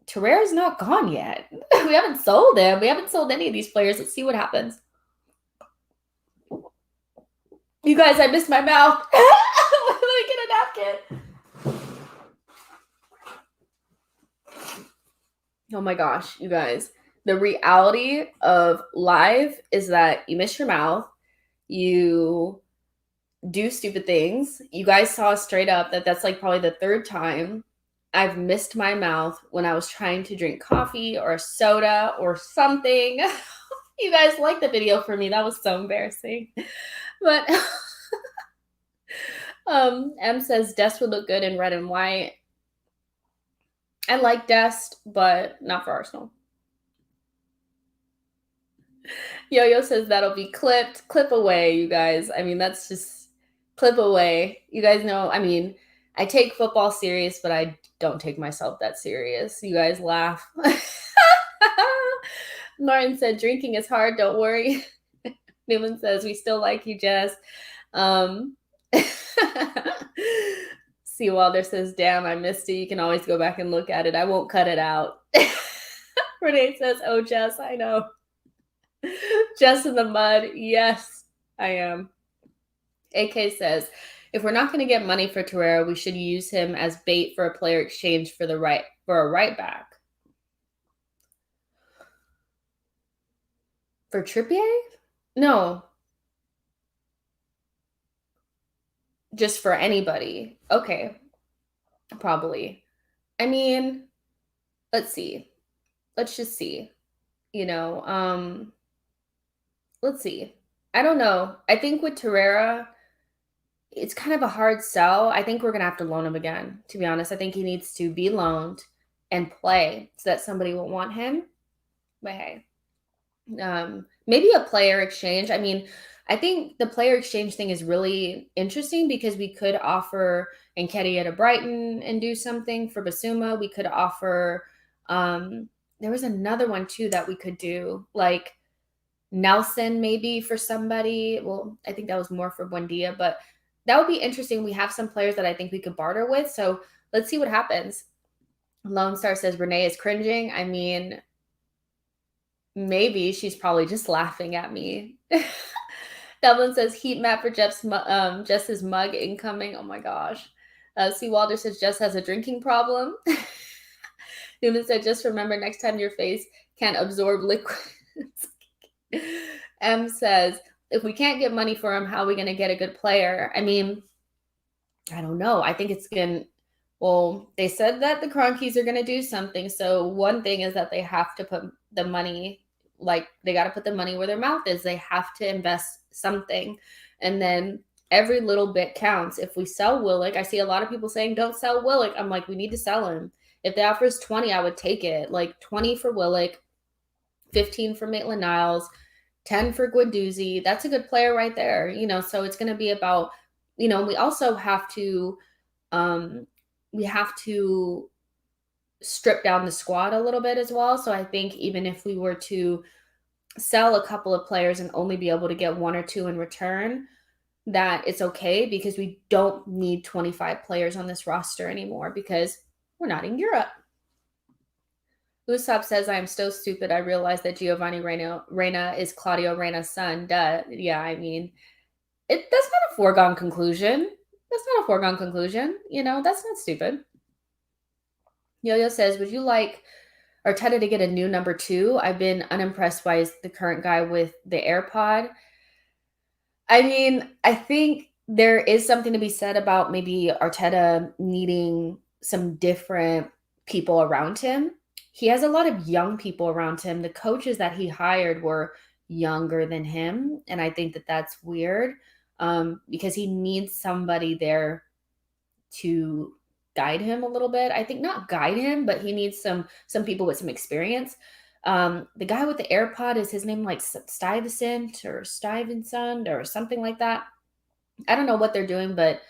Torreira's not gone yet. We haven't sold him. We haven't sold any of these players. Let's see what happens. You guys, I missed my mouth. Let me get a napkin. Oh my gosh, you guys. The reality of live is that you miss your mouth. You do stupid things. You guys saw straight up that that's like probably the third time I've missed my mouth when I was trying to drink coffee or a soda or something. You guys liked the video for me. That was so embarrassing. But M says Dest would look good in red and white. I like Dest, but not for Arsenal. Yo-Yo says that'll be clipped. Clip away, you guys. I mean, that's just clip away. You guys know, I mean, I take football serious, but I don't take myself that serious. You guys laugh. Martin said, drinking is hard, don't worry. Newman says, we still like you, Jess. Seawalder says, damn, I missed it. You can always go back and look at it. I won't cut it out. Renee says, oh, Jess, I know. Jess in the mud. Yes, I am. AK says, if we're not going to get money for Torreira, we should use him as bait for a player exchange for a right back. For Trippier? No. Just for anybody. Okay. Probably. I mean, let's see. Let's just see. You know, let's see. I don't know. I think with Torreira, it's kind of a hard sell. I think we're going to have to loan him again, to be honest. I think he needs to be loaned and play so that somebody will want him. But hey, maybe a player exchange. I mean, I think the player exchange thing is really interesting because we could offer Nketiah to Brighton and do something for Basuma. We could offer, there was another one too that we could do, like Nelson maybe for somebody. Well, I think that was more for Buendia, but that would be interesting. We have some players that I think we could barter with. So let's see what happens. Lone Star says Renee is cringing. I mean, maybe she's probably just laughing at me. Devlin says heat map for Jess's mug incoming. Oh my gosh. C. Walter says Jess has a drinking problem. Newman said, just remember next time your face can't absorb liquids. M says, if we can't get money for him, how are we going to get a good player? I mean, I don't know. I think it's going to, well, they said that the Cronkies are going to do something. So one thing is that they have to put the money, like they got to put the money where their mouth is. They have to invest something. And then every little bit counts. If we sell Willock, I see a lot of people saying, don't sell Willock. I'm like, we need to sell him. If the offer is 20, I would take it. Like 20 for Willock, 15 for Maitland-Niles, 10 for Guendouzi. That's a good player right there. You know, so it's going to be about, you know, we also have to, strip down the squad a little bit as well. So I think even if we were to sell a couple of players and only be able to get one or two in return, that it's okay because we don't need 25 players on this roster anymore because we're not in Europe. Usopp says, I am so stupid. I realized that Giovanni Reina is Claudio Reina's son. Duh. Yeah, I mean, that's not a foregone conclusion. That's not a foregone conclusion. You know, that's not stupid. Yo-Yo says, would you like Arteta to get a new number 2? I've been unimpressed by the current guy with the AirPod. I mean, I think there is something to be said about maybe Arteta needing some different people around him. He has a lot of young people around him. The coaches that he hired were younger than him, and I think that that's weird because he needs somebody there to guide him a little bit. I think not guide him, but he needs some people with some experience. The guy with the AirPod, is his name like Stuyvesant or Stuyvesant or something like that? I don't know what they're doing, but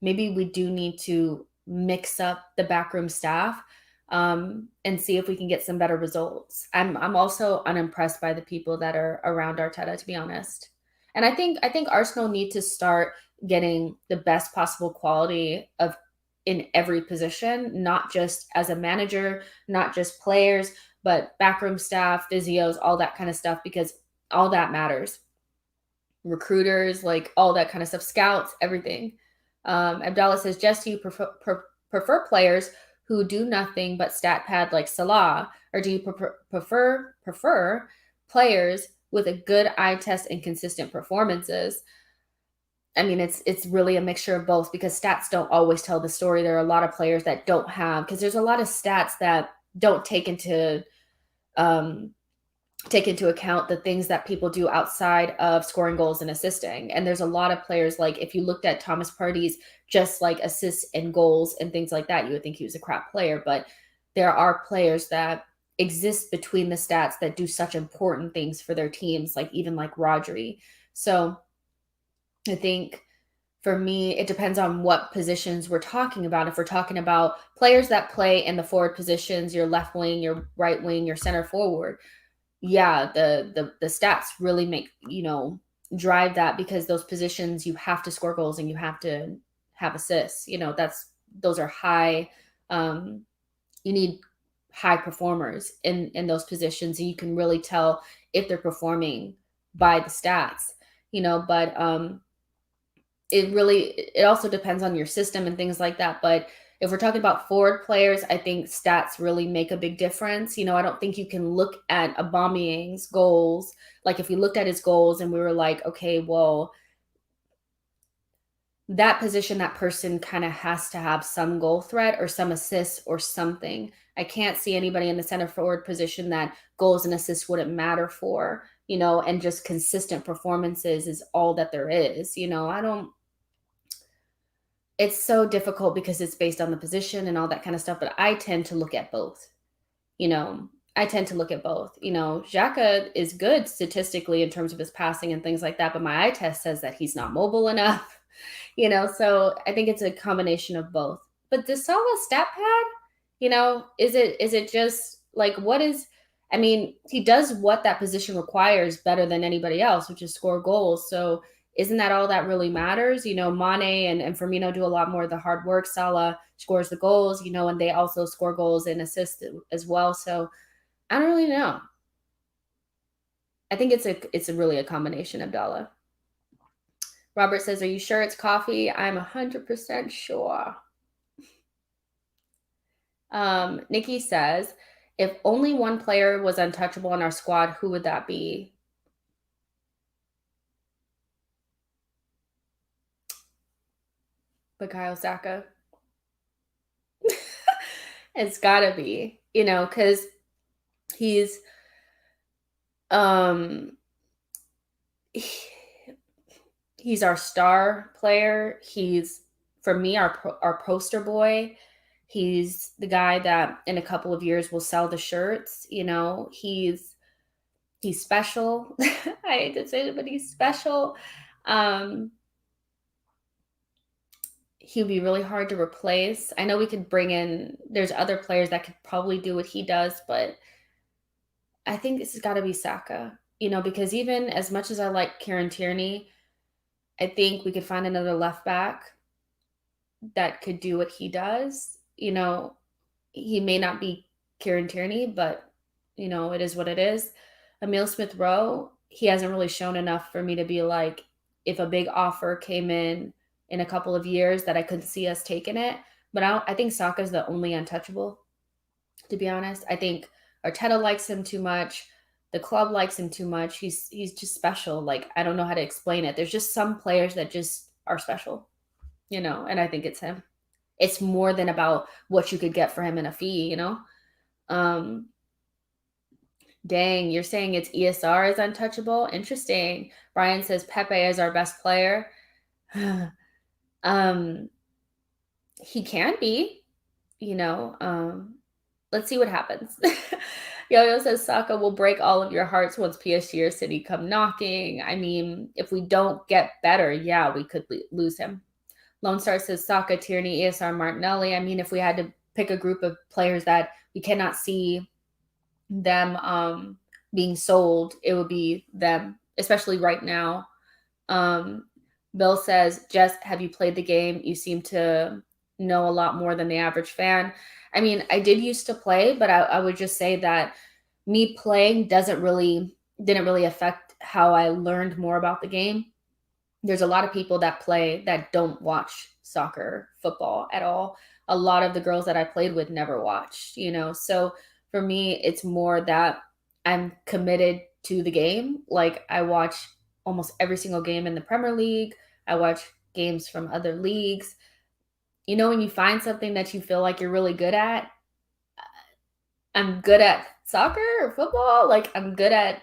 maybe we do need to mix up the backroom staff. and see if we can get some better results. I'm also unimpressed by the people that are around Arteta, to be honest. And I think Arsenal need to start getting the best possible quality of in every position, not just as a manager, not just players, but backroom staff, physios, all that kind of stuff, because all that matters. Recruiters, like all that kind of stuff, scouts, everything. Abdallah says, Jess, do you prefer players who do nothing but stat pad like Salah, or do you prefer players with a good eye test and consistent performances? I mean, it's really a mixture of both, because stats don't always tell the story. There are a lot of players that don't have, because there's a lot of stats that don't um, take into account the things that people do outside of scoring goals and assisting. And there's a lot of players, like if you looked at Thomas Partey's just like assists and goals and things like that, you would think he was a crap player. But there are players that exist between the stats that do such important things for their teams, like even like Rodri. So I think for me, it depends on what positions we're talking about. If we're talking about players that play in the forward positions, your left wing, your right wing, your center forward, yeah, the stats really make, drive that, because those positions you have to score goals and you have to have assists. Those are high. You need high performers in those positions, and you can really tell if they're performing by the stats. But it also depends on your system and things like that. But if we're talking about forward players, I think stats really make a big difference. I don't think you can look at Aubameyang's goals. Like if we looked at his goals and we were like, okay, well, that position, that person kind of has to have some goal threat or some assists or something. I can't see anybody in the center forward position that goals and assists wouldn't matter for, and just consistent performances is all that there is. I don't, it's so difficult because it's based on the position and all that kind of stuff. But I tend to look at both. You know, I tend to look at both. Xhaka is good statistically in terms of his passing and things like that, but my eye test says that he's not mobile enough. So I think it's a combination of both. But the Salah stat pad, is it just like what is? I mean, he does what that position requires better than anybody else, which is score goals. So isn't that all that really matters? Mane and Firmino do a lot more of the hard work. Salah scores the goals, and they also score goals and assist as well. So I don't really know. I think it's really a combination, Abdallah. Robert says, are you sure it's coffee? I'm 100% sure. Nikki says, if only one player was untouchable in our squad, who would that be? Bukayo Saka. It's gotta be, because he's he's our star player. He's, for me, our poster boy. He's the guy that in a couple of years will sell the shirts. He's special. I hate to say it, but he's special. He'd be really hard to replace. I know we could bring in, there's other players that could probably do what he does, but I think this has got to be Saka, because even as much as I like Kieran Tierney, I think we could find another left back that could do what he does. He may not be Kieran Tierney, but, it is what it is. Emile Smith-Rowe, he hasn't really shown enough for me to be like, if a big offer came in a couple of years, that I could see us taking it. But I think Saka's the only untouchable, to be honest. I think Arteta likes him too much. The club likes him too much. He's just special. Like, I don't know how to explain it. There's just some players that just are special, and I think it's him. It's more than about what you could get for him in a fee, Dang, you're saying it's ESR is untouchable? Interesting. Brian says Pepe is our best player. He can be, let's see what happens. Yo-Yo says Saka will break all of your hearts once PSG or City come knocking. I mean, if we don't get better, yeah, we could lose him. Lone Star says Saka, Tierney, ESR, Martinelli. I mean, if we had to pick a group of players that we cannot see them being sold, it would be them, especially right now. Bill says, Jess, have you played the game? You seem to know a lot more than the average fan. I mean, I did used to play, but I would just say that me playing didn't really affect how I learned more about the game. There's a lot of people that play that don't watch soccer, football at all. A lot of the girls that I played with never watched, So for me, it's more that I'm committed to the game. Like, I watch almost every single game in the Premier League. I watch games from other leagues. When you find something that you feel like you're really good at, I'm good at soccer or football. Like, I'm good at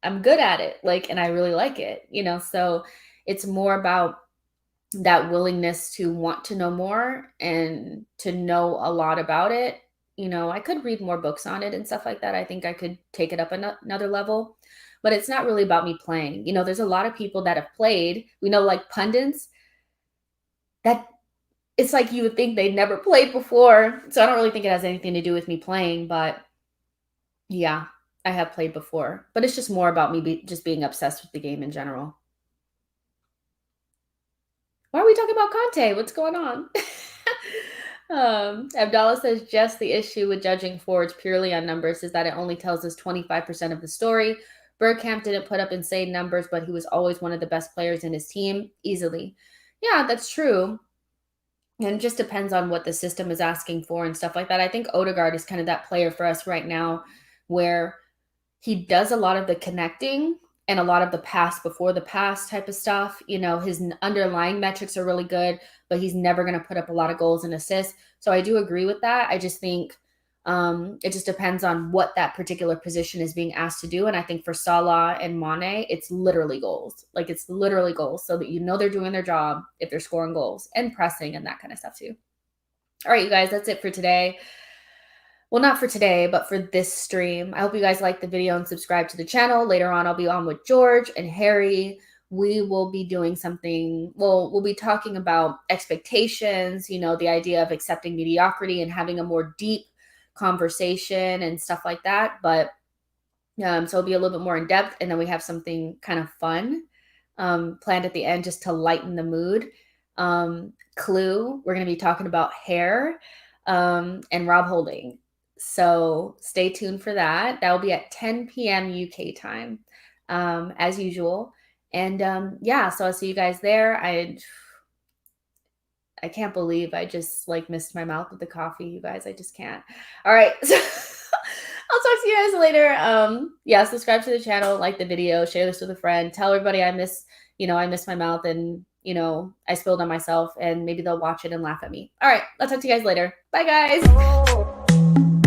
it. Like, and I really like it, So it's more about that willingness to want to know more and to know a lot about it. I could read more books on it and stuff like that. I think I could take it up another level, but it's not really about me playing. There's a lot of people that have played, like pundits, that it's like you would think they'd never played before. So I don't really think it has anything to do with me playing, but yeah, I have played before, but it's just more about me just being obsessed with the game in general. Why are we talking about Conte? What's going on? Abdallah says, Jess, the issue with judging forwards purely on numbers is that it only tells us 25% of the story. Bergkamp didn't put up insane numbers, but he was always one of the best players in his team, easily. Yeah, that's true. And it just depends on what the system is asking for and stuff like that. I think Odegaard is kind of that player for us right now where he does a lot of the connecting and a lot of the pass before the pass type of stuff. His underlying metrics are really good, but he's never going to put up a lot of goals and assists. So I do agree with that. I just think it just depends on what that particular position is being asked to do. And I think for Salah and Mane, it's literally goals. Like, it's literally goals so that they're doing their job if they're scoring goals and pressing and that kind of stuff too. All right, you guys, that's it for today. Well, not for today, but for this stream. I hope you guys liked the video and subscribe to the channel. Later on, I'll be on with George and Harry. We will be doing something, we'll be talking about expectations, the idea of accepting mediocrity and having a more deep conversation and stuff like that. But so it'll be a little bit more in depth. And then we have something kind of fun planned at the end just to lighten the mood. Clue, we're going to be talking about hair and Rob Holding. So stay tuned for that. That will be at 10 p.m. UK time, as usual. And yeah, so I'll see you guys there. I can't believe I just missed my mouth with the coffee, you guys. I just can't. All right. So I'll talk to you guys later. Yeah, subscribe to the channel, like the video, share this with a friend, tell everybody I miss my mouth and I spilled on myself, and maybe they'll watch it and laugh at me. All right, I'll talk to you guys later. Bye, guys.